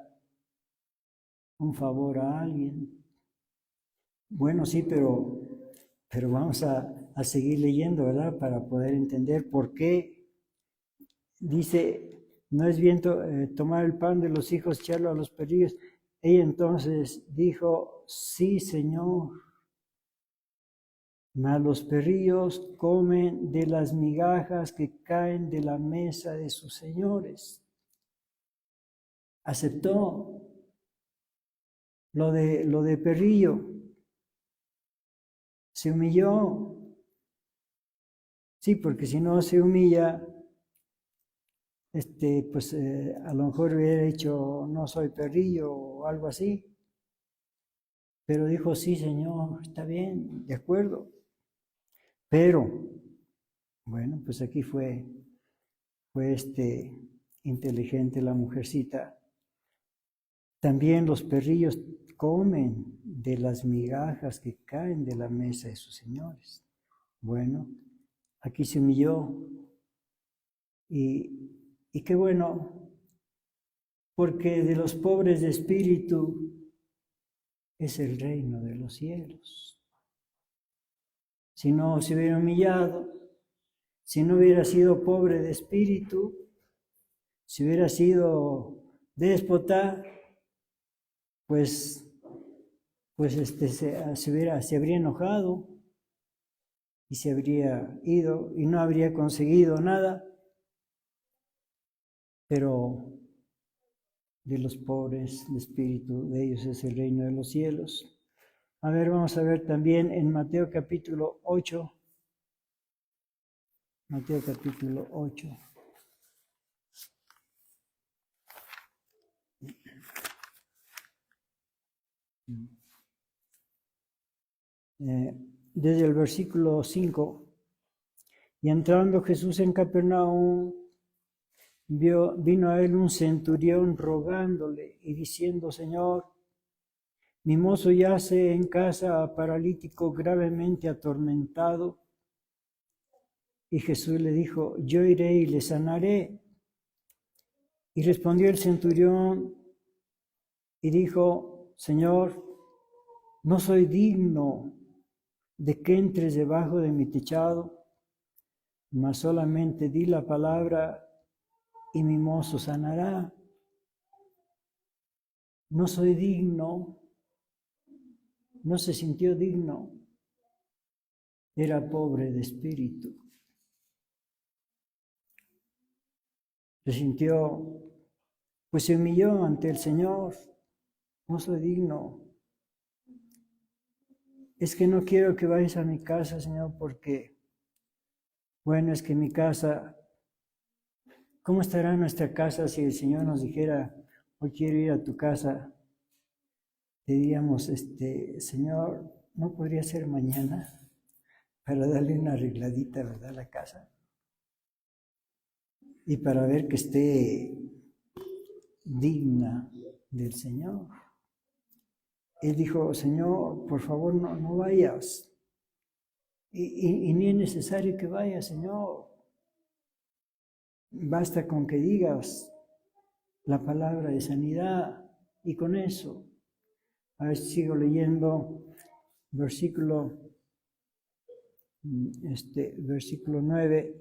un favor a alguien. Bueno, sí, pero vamos a seguir leyendo, ¿verdad? Para poder entender por qué dice, no es bien tomar el pan de los hijos, echarlo a los perrillos. Ella entonces dijo, sí, Señor. Mas los perrillos comen de las migajas que caen de la mesa de sus señores. Aceptó lo de perrillo. Se humilló. Sí, porque si no se humilla, pues a lo mejor hubiera dicho, no soy perrillo o algo así. Pero dijo, sí, Señor, está bien, de acuerdo. Pero, bueno, pues aquí fue inteligente la mujercita. También los perrillos comen de las migajas que caen de la mesa de sus señores. Bueno, aquí se humilló. Y qué bueno, porque de los pobres de espíritu es el reino de los cielos. Si no se hubiera humillado, si no hubiera sido pobre de espíritu, si hubiera sido déspota, pues se habría enojado y se habría ido y no habría conseguido nada. Pero de los pobres de espíritu, de ellos es el reino de los cielos. A ver, vamos a ver también en Mateo capítulo 8. Mateo capítulo 8. Desde el versículo 5. Y entrando Jesús en Capernaum, vino a él un centurión rogándole y diciendo: Señor, mi mozo yace en casa paralítico gravemente atormentado. Y Jesús le dijo: yo iré y le sanaré. Y respondió el centurión y dijo: Señor, no soy digno de que entres debajo de mi techado, mas solamente di la palabra y mi mozo sanará. No soy digno, no se sintió digno, era pobre de espíritu. Se sintió, pues se humilló ante el Señor. No soy digno. Es que no quiero que vayas a mi casa, Señor, porque, bueno, es que mi casa, ¿cómo estará nuestra casa si el Señor nos dijera: hoy quiero ir a tu casa? Le diríamos: Señor, ¿no podría ser mañana para darle una arregladita, verdad, a la casa? Y para ver que esté digna del Señor. Él dijo: Señor, por favor, no vayas. Y ni es necesario que vayas, Señor. Basta con que digas la palabra de sanidad y con eso. A ver si sigo leyendo versículo 9.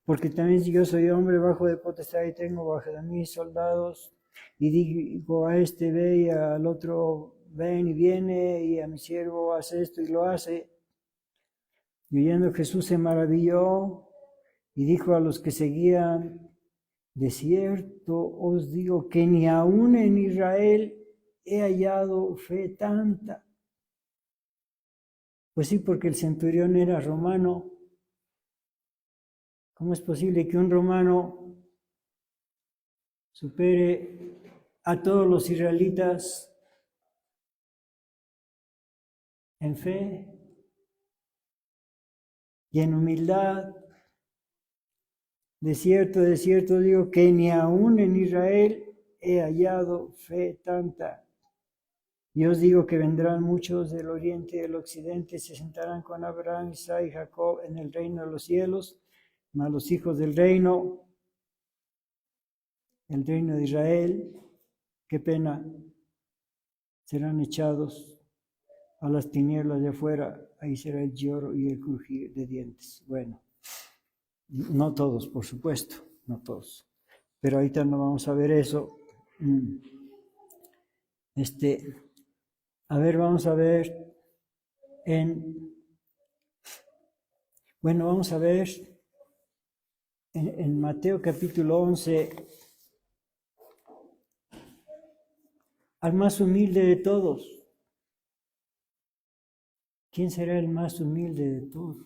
Porque también yo soy hombre bajo de potestad y tengo bajo de mí soldados, y digo a este ve y al otro ven y viene, y a mi siervo hace esto y lo hace. Y oyendo Jesús se maravilló y dijo a los que seguían: de cierto os digo que ni aún en Israel he hallado fe tanta. Pues sí, porque el centurión era romano. ¿Cómo es posible que un romano supere a todos los israelitas en fe y en humildad? De cierto digo que ni aún en Israel he hallado fe tanta. Y os digo que vendrán muchos del oriente y del occidente, se sentarán con Abraham, Isaac y Jacob en el reino de los cielos, mas los hijos del reino, el reino de Israel, qué pena, serán echados a las tinieblas de afuera. Ahí será el lloro y el crujir de dientes. Bueno, no todos, por supuesto, no todos. Pero ahorita no vamos a ver eso. A ver, vamos a ver vamos a ver en Mateo capítulo 11, al más humilde de todos. ¿Quién será el más humilde de todos?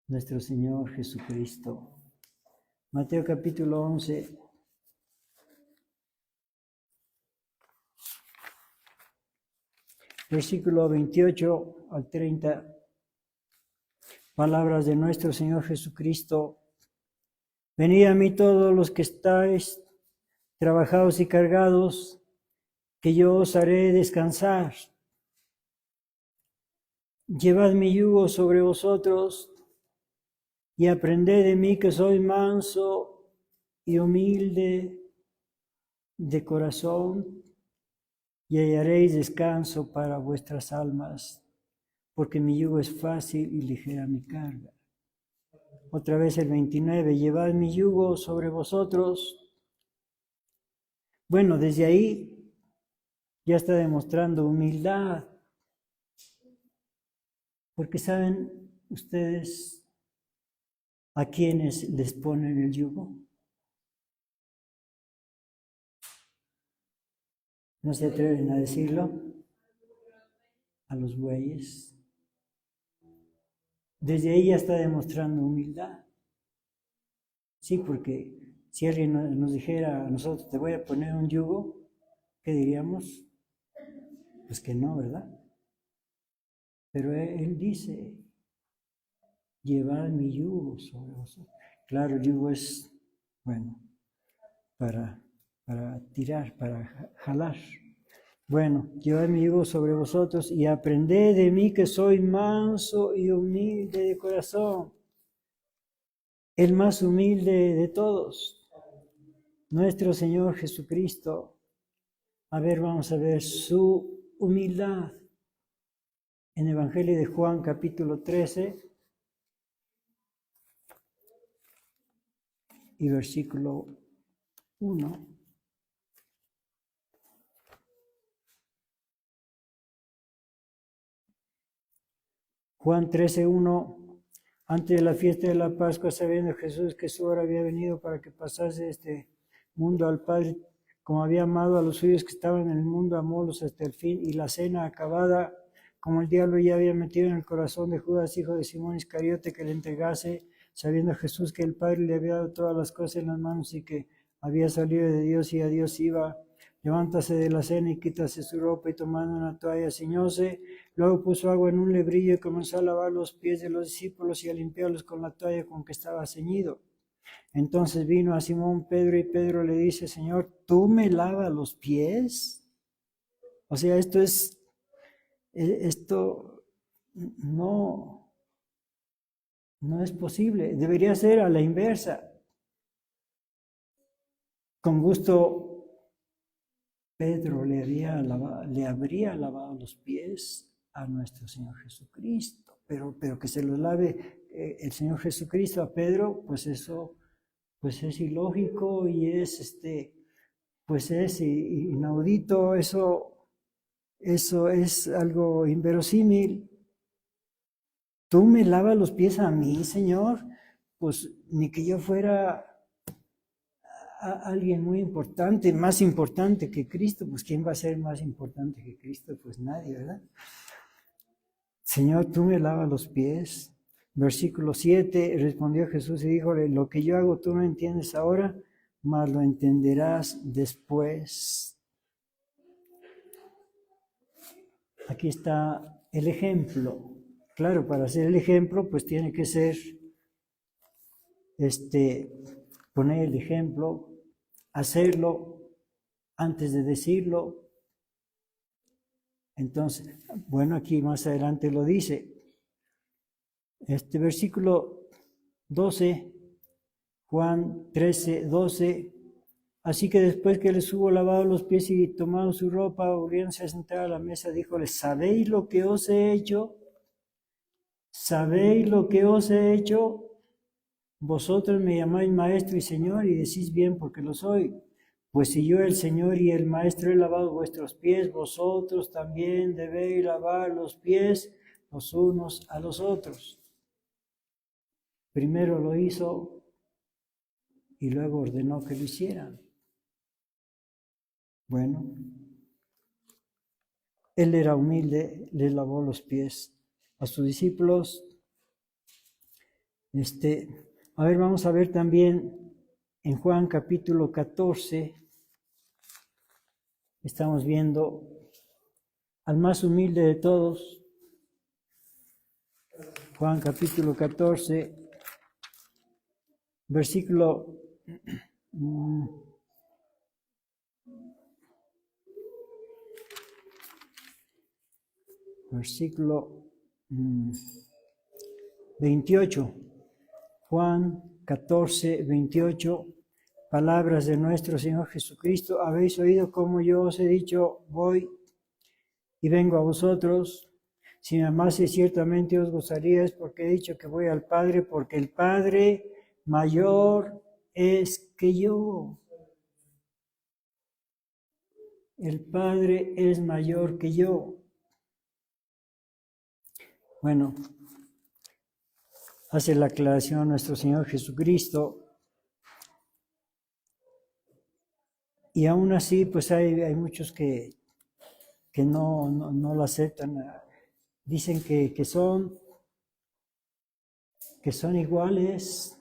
Nuestro Señor Jesucristo. Mateo capítulo 11. Versículo 28 al 30. Palabras de nuestro Señor Jesucristo. Venid a mí todos los que estáis trabajados y cargados, que yo os haré descansar. Llevad mi yugo sobre vosotros y aprended de mí, que soy manso y humilde de corazón, y hallaréis descanso para vuestras almas, porque mi yugo es fácil y ligera mi carga. Otra vez el 29, llevad mi yugo sobre vosotros. Bueno, desde ahí ya está demostrando humildad, porque saben ustedes a quienes les ponen el yugo. No se atreven a decirlo a los bueyes. Desde ahí ya está demostrando humildad. Sí, porque si alguien nos dijera a nosotros, te voy a poner un yugo, ¿qué diríamos? Pues que no, ¿verdad? Pero él dice, llevad mi yugo sobre vosotros. Claro, el yugo es, bueno, para tirar, para jalar. Bueno, llevad mi yugo sobre vosotros y aprended de mí que soy manso y humilde de corazón. El más humilde de todos, nuestro Señor Jesucristo. A ver, vamos a ver su humildad. En el Evangelio de Juan, capítulo 13, y versículo 1. Juan 13:1. Antes de la fiesta de la Pascua, sabiendo Jesús que su hora había venido para que pasase este mundo al Padre, como había amado a los suyos que estaban en el mundo, amólos hasta el fin. Y la cena acabada, como el diablo ya había metido en el corazón de Judas, hijo de Simón Iscariote, que le entregase, sabiendo Jesús que el Padre le había dado todas las cosas en las manos y que había salido de Dios y a Dios iba, levántase de la cena y quítase su ropa, y tomando una toalla ciñóse. Luego puso agua en un lebrillo y comenzó a lavar los pies de los discípulos y a limpiarlos con la toalla con que estaba ceñido. Entonces vino a Simón Pedro y Pedro le dice, Señor, ¿tú me lavas los pies? O sea, esto no es posible. Debería ser a la inversa. Con gusto Pedro le habría lavado los pies a nuestro Señor Jesucristo, pero que se los lave el Señor Jesucristo a Pedro, pues eso pues es ilógico y es pues es inaudito, eso es algo inverosímil. ¿Tú me lavas los pies a mí, Señor? Pues ni que yo fuera alguien muy importante, más importante que Cristo, pues ¿quién va a ser más importante que Cristo? Pues nadie, ¿verdad? Señor, tú me lavas los pies. Versículo 7, respondió Jesús y díjole, lo que yo hago tú no entiendes ahora, mas lo entenderás después. Aquí está el ejemplo. Claro, para hacer el ejemplo, pues tiene que ser, poner el ejemplo, hacerlo antes de decirlo. Entonces, bueno, aquí más adelante lo dice. Versículo 12, Juan 13:12. Así que después que les hubo lavado los pies y tomado su ropa, volviéndose a sentar a la mesa, díjoles, ¿sabéis lo que os he hecho? ¿Sabéis lo que os he hecho? Vosotros me llamáis maestro y señor y decís bien porque lo soy. Pues si yo, el Señor y el Maestro, he lavado vuestros pies, vosotros también debéis lavar los pies los unos a los otros. Primero lo hizo y luego ordenó que lo hicieran. Bueno, él era humilde, les lavó los pies a sus discípulos. A ver, vamos a ver también en Juan capítulo 14, estamos viendo al más humilde de todos. Juan capítulo 14, versículo 28. Juan 14, 28. Palabras de nuestro Señor Jesucristo. Habéis oído como yo os he dicho, voy y vengo a vosotros. Si me amaseis, ciertamente os gozaríais, porque he dicho que voy al Padre, porque el Padre mayor es que yo. El Padre es mayor que yo. Bueno, hace la aclaración nuestro Señor Jesucristo. Y aún así, pues hay muchos que no lo aceptan. Dicen que son iguales,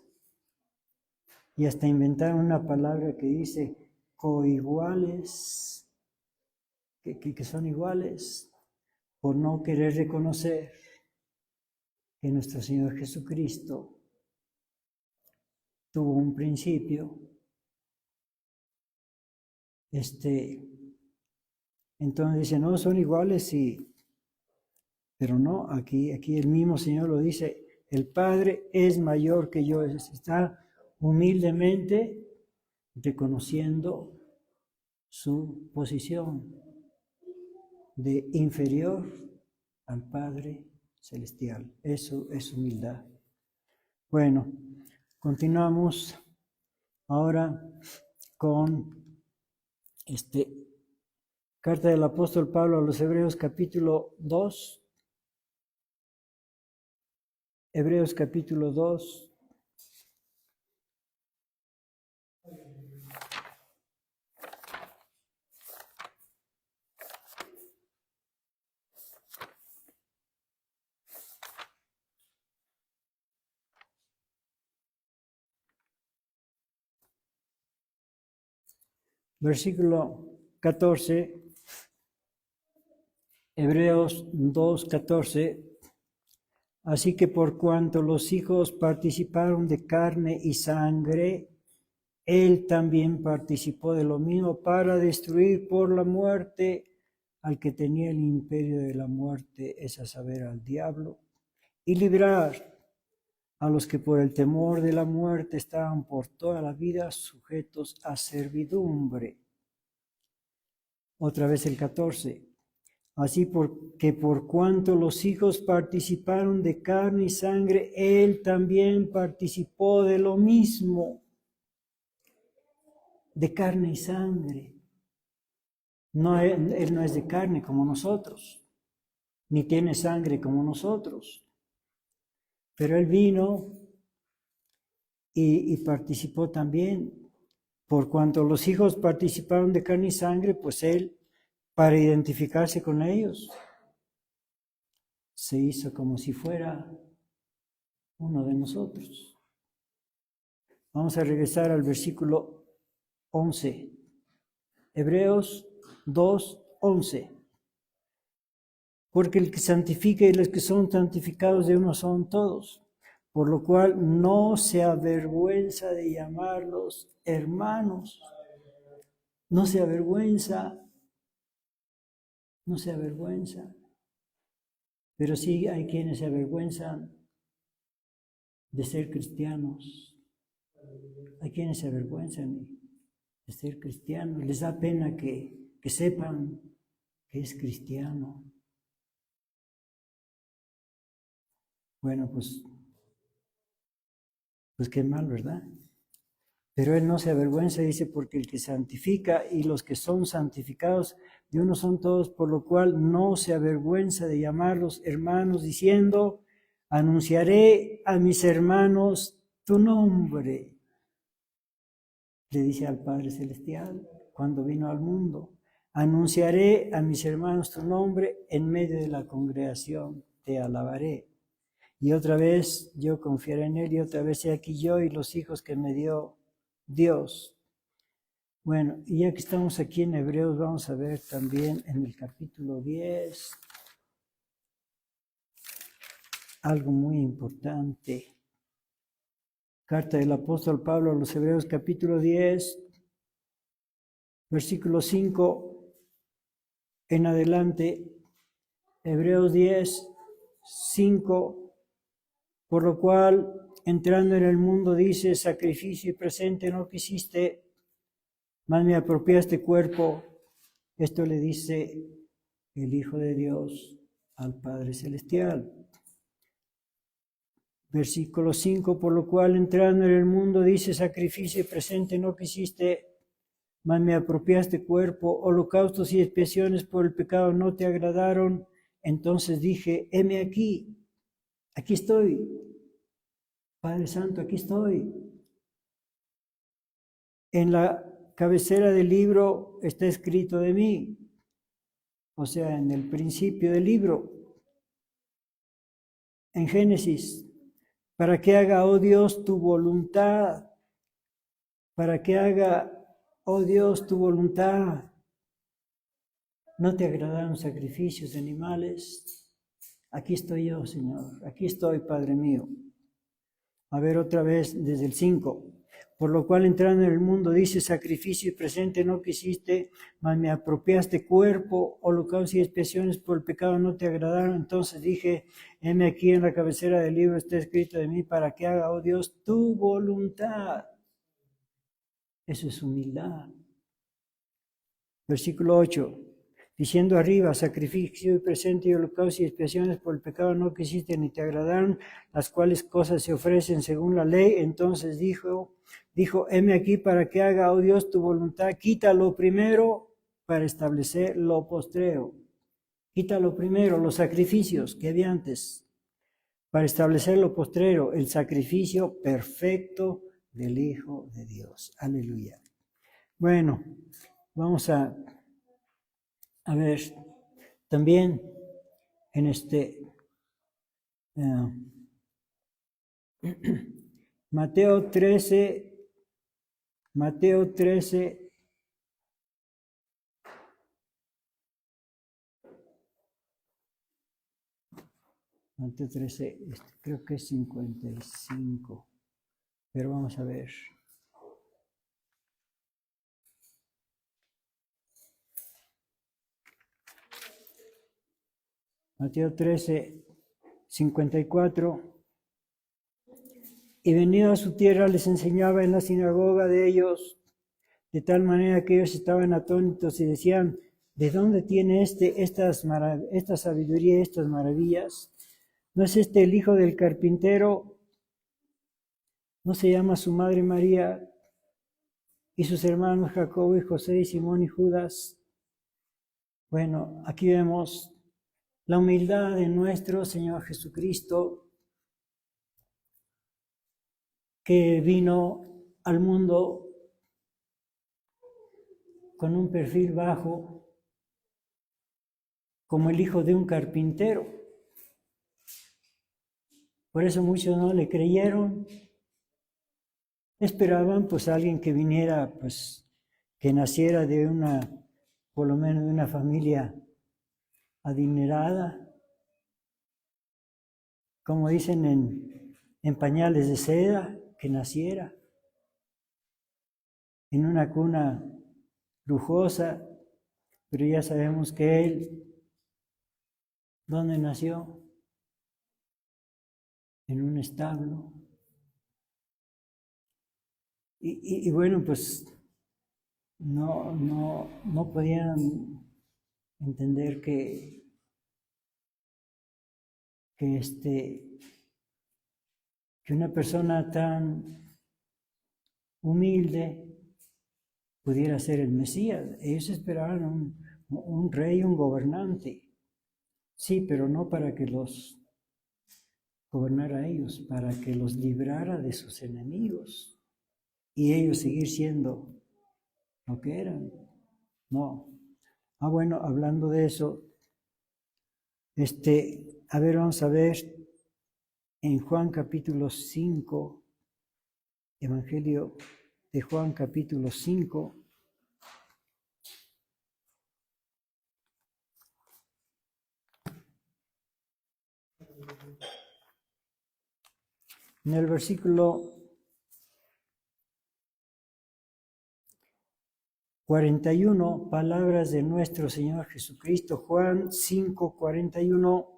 y hasta inventaron una palabra que dice coiguales, que son iguales, por no querer reconocer que nuestro Señor Jesucristo tuvo un principio. Entonces dicen, no, son iguales, sí, pero no, aquí el mismo Señor lo dice, el Padre es mayor que yo, está humildemente reconociendo su posición de inferior al Padre Celestial. Eso es humildad. Bueno, continuamos ahora con carta del apóstol Pablo a los Hebreos capítulo 2. Hebreos capítulo 2. Versículo 14, Hebreos 2:14. Así que por cuanto los hijos participaron de carne y sangre, él también participó de lo mismo para destruir por la muerte al que tenía el imperio de la muerte, es a saber, al diablo, y librar a los que por el temor de la muerte estaban por toda la vida sujetos a servidumbre. Otra vez el 14. Así porque por cuanto los hijos participaron de carne y sangre, él también participó de lo mismo, de carne y sangre. No, él no es de carne como nosotros, ni tiene sangre como nosotros, pero él vino y participó también. Por cuanto los hijos participaron de carne y sangre, pues él, para identificarse con ellos, se hizo como si fuera uno de nosotros. Vamos a regresar al versículo 11. Hebreos 2:11. Porque el que santifica y los que son santificados de uno son todos, por lo cual no se avergüenza de llamarlos hermanos. No se avergüenza, pero sí hay quienes se avergüenzan de ser cristianos. Hay quienes se avergüenzan de ser cristianos. Les da pena que sepan que es cristiano. Bueno, pues qué mal, ¿verdad? Pero él no se avergüenza, dice, porque el que santifica y los que son santificados de uno son todos, por lo cual no se avergüenza de llamarlos hermanos, diciendo, anunciaré a mis hermanos tu nombre. Le dice al Padre Celestial cuando vino al mundo, anunciaré a mis hermanos tu nombre en medio de la congregación, te alabaré. Y otra vez yo confiaré en él, y otra vez he aquí yo y los hijos que me dio Dios. Bueno, y ya que estamos aquí en Hebreos, vamos a ver también en el capítulo 10 algo muy importante. Carta del apóstol Pablo a los Hebreos, capítulo 10, versículo 5 en adelante. Hebreos 10, 5. Por lo cual, entrando en el mundo, dice, sacrificio y presente no quisiste, mas me apropiaste cuerpo. Esto le dice el Hijo de Dios al Padre Celestial. Versículo 5, por lo cual entrando en el mundo, dice, sacrificio y presente no quisiste, mas me apropiaste cuerpo. Holocaustos y expiaciones por el pecado no te agradaron. Entonces dije, heme aquí estoy. Padre Santo, aquí estoy. En la cabecera del libro está escrito de mí, o sea, en el principio del libro, en Génesis, para que haga, oh Dios, tu voluntad, para que haga, oh Dios, tu voluntad. ¿No te agradaron sacrificios de animales? Aquí estoy yo, Señor, aquí estoy, Padre mío. A ver otra vez desde el 5. Por lo cual entrando en el mundo, dice, sacrificio y presente no quisiste, mas me apropiaste cuerpo, holocausto y expiaciones por el pecado no te agradaron. Entonces dije, heme aquí en la cabecera del libro está escrito de mí para que haga, oh Dios, tu voluntad. Eso es humildad. Versículo 8. Diciendo arriba, sacrificio y presente y holocausto y expiaciones por el pecado no quisiste ni te agradaron, las cuales cosas se ofrecen según la ley. Entonces dijo, heme aquí para que haga, oh Dios, tu voluntad. Quita lo primero para establecer lo postrero. Quita lo primero, los sacrificios que había antes, para establecer lo postrero, el sacrificio perfecto del Hijo de Dios. Aleluya. Bueno, vamos a ver, también en Mateo 13, Mateo 13, creo que es 55, pero vamos a ver. Mateo 13, 54. Y venido a su tierra les enseñaba en la sinagoga de ellos, de tal manera que ellos estaban atónitos y decían, ¿de dónde tiene esta sabiduría y estas maravillas? ¿No es este el hijo del carpintero? ¿No se llama su madre María y sus hermanos Jacobo y José y Simón y Judas? Bueno, aquí vemos la humildad de nuestro Señor Jesucristo, que vino al mundo con un perfil bajo, como el hijo de un carpintero. Por eso muchos no le creyeron. Esperaban pues alguien que viniera, pues que naciera de por lo menos de una familia adinerada, como dicen en pañales de seda, que naciera en una cuna lujosa, pero ya sabemos que él, ¿dónde nació? En un establo. Y bueno, pues no podían entender que una persona tan humilde pudiera ser el Mesías. Ellos esperaban un rey, un gobernante. Sí, pero no para que los gobernara a ellos, para que los librara de sus enemigos y ellos seguir siendo lo que eran. No. Bueno, hablando de eso, vamos a ver en Juan capítulo 5, Evangelio de Juan capítulo 5. En el versículo 41, palabras de nuestro Señor Jesucristo, Juan 5, 41.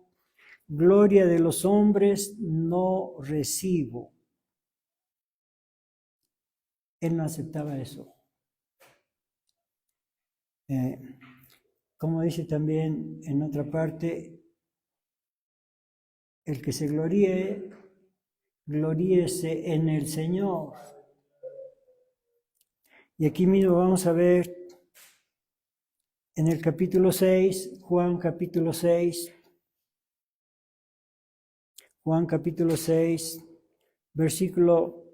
Gloria de los hombres no recibo. Él no aceptaba eso. Como dice también en otra parte, el que se gloríe, gloríese en el Señor. Y aquí mismo vamos a ver en el capítulo 6, Juan capítulo 6, versículo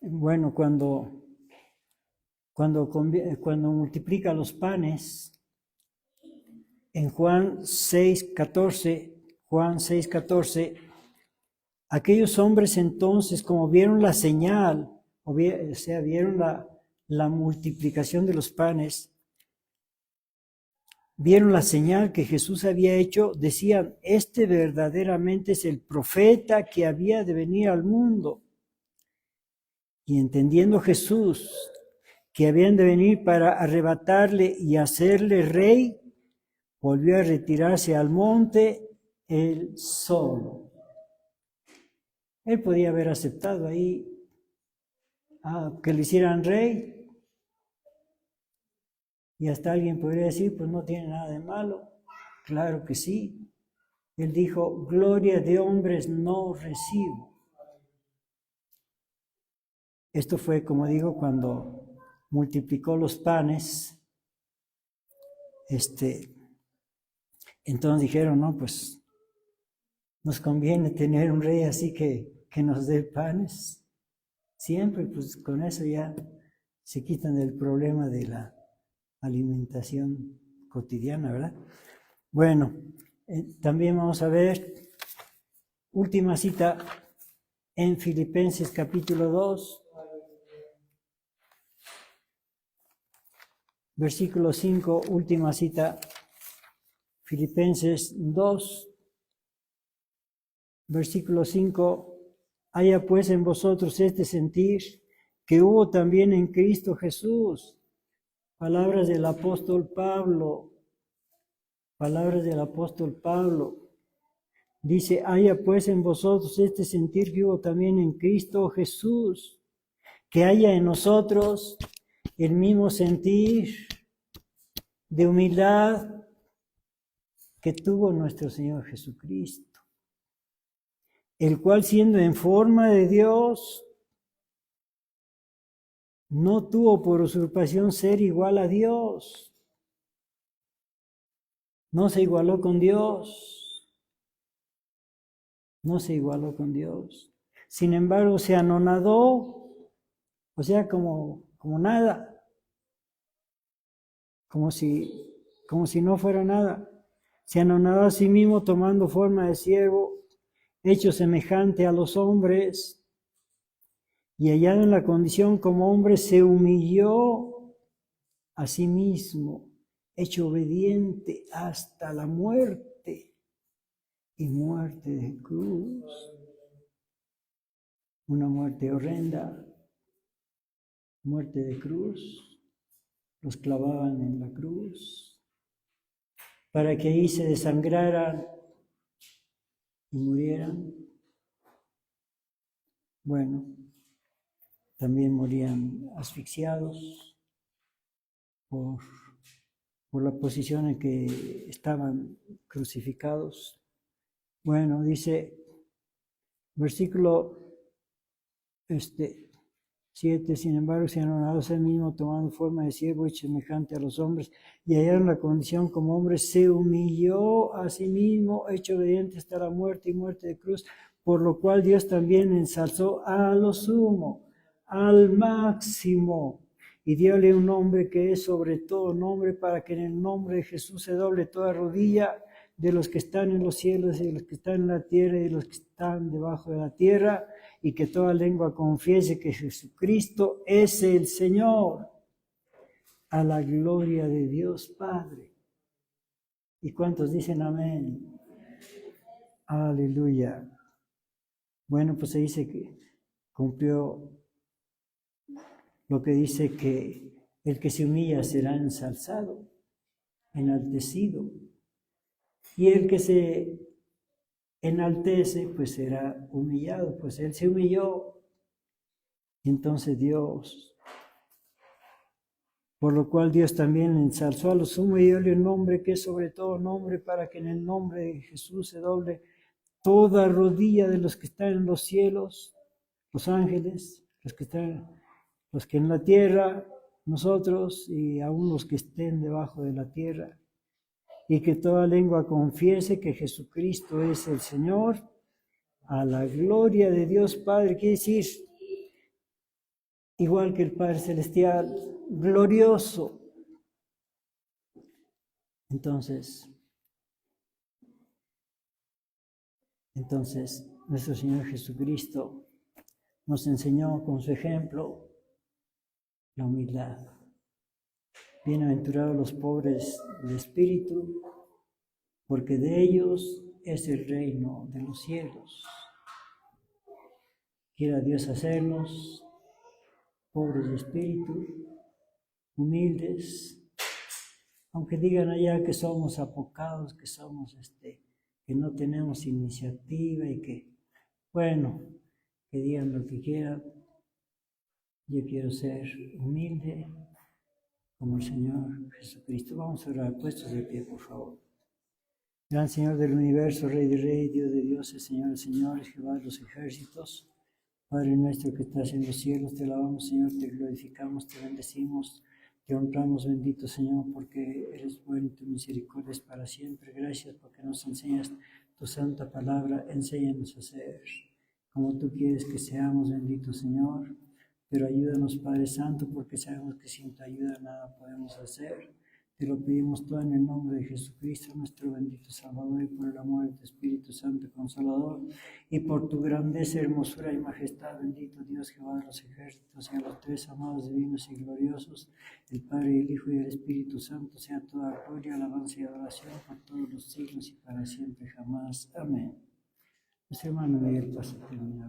Bueno, cuando multiplica los panes, en Juan 6:14, aquellos hombres entonces, como vieron la señal, vieron la multiplicación de los panes, vieron la señal que Jesús había hecho, decían, este verdaderamente es el profeta que había de venir al mundo. Y entendiendo Jesús que habían de venir para arrebatarle y hacerle rey, volvió a retirarse al monte él solo. Él podía haber aceptado ahí que le hicieran rey, y hasta alguien podría decir, pues no tiene nada de malo. Claro que sí. Él dijo, gloria de hombres no recibo. Esto fue, como digo, cuando multiplicó los panes. Entonces dijeron, no, pues nos conviene tener un rey así que nos dé panes. Siempre, pues con eso ya se quitan del problema de la alimentación cotidiana, ¿verdad? Bueno, también vamos a ver última cita en Filipenses capítulo 2, versículo 5, última cita, Filipenses 2, versículo 5, haya pues en vosotros este sentir que hubo también en Cristo Jesús. Palabras del apóstol Pablo. Dice, haya pues en vosotros este sentir que hubo también en Cristo Jesús. Que haya en nosotros el mismo sentir de humildad que tuvo nuestro Señor Jesucristo, el cual siendo en forma de Dios, no tuvo por usurpación ser igual a Dios. No se igualó con Dios. Sin embargo, se anonadó, o sea, como nada. Como si no fuera nada. Se anonadó a sí mismo tomando forma de siervo, hecho semejante a los hombres, y hallado en la condición como hombre, se humilló a sí mismo, hecho obediente hasta la muerte, y muerte de cruz. Una muerte horrenda, muerte de cruz. Los clavaban en la cruz para que ahí se desangraran y murieran. Bueno, también morían asfixiados por la posición en que estaban crucificados. Bueno, dice, versículo 7, sin embargo, se anonadó a sí mismo, tomando forma de siervo, hecho semejante a los hombres, y allá en la condición como hombre, se humilló a sí mismo, hecho obediente hasta la muerte y muerte de cruz, por lo cual Dios también ensalzó a lo sumo, al máximo, y diole un nombre que es sobre todo nombre, para que en el nombre de Jesús se doble toda rodilla de los que están en los cielos y de los que están en la tierra y de los que están debajo de la tierra, y que toda lengua confiese que Jesucristo es el Señor, a la gloria de Dios Padre. ¿Y cuántos dicen amén? Aleluya. Bueno, pues se dice que cumplió lo que dice que el que se humilla será ensalzado, enaltecido, y el que se enaltece pues será humillado. Pues él se humilló, y entonces Dios, por lo cual Dios también le ensalzó a lo sumo y diole un nombre que es sobre todo nombre, para que en el nombre de Jesús se doble toda rodilla de los que están en los cielos, los ángeles, los que en la tierra, nosotros, y aún los que estén debajo de la tierra, y que toda lengua confiese que Jesucristo es el Señor, a la gloria de Dios Padre. Quiere decir, igual que el Padre Celestial, glorioso. Entonces, nuestro Señor Jesucristo nos enseñó con su ejemplo la humildad. Bienaventurados los pobres de espíritu, porque de ellos es el reino de los cielos. Quiera Dios hacernos pobres de espíritu, humildes, aunque digan allá que somos apocados, que somos que no tenemos iniciativa y que, bueno, que digan lo que quieran. Yo quiero ser humilde como el Señor Jesucristo. Vamos a orar, puestos de pie, por favor. Gran Señor del universo, Rey de Reyes, Dios de dioses, Señor de señores, Jehová de los ejércitos, Padre nuestro que estás en los cielos, te alabamos, Señor, te glorificamos, te bendecimos, te honramos, bendito Señor, porque eres bueno y tu misericordia es para siempre. Gracias porque nos enseñas tu santa palabra, enséñanos a ser como tú quieres que seamos, bendito Señor. Pero ayúdanos, Padre Santo, porque sabemos que sin tu ayuda nada podemos hacer. Te lo pedimos todo en el nombre de Jesucristo, nuestro bendito Salvador, y por el amor de tu Espíritu Santo Consolador, y por tu grandeza, hermosura y majestad, bendito Dios Jehová de los ejércitos, y a los tres amados divinos y gloriosos, el Padre, el Hijo y el Espíritu Santo, sea toda gloria, alabanza y adoración por todos los siglos y para siempre jamás. Amén. Nuestro hermano Miguel pasa a terminar.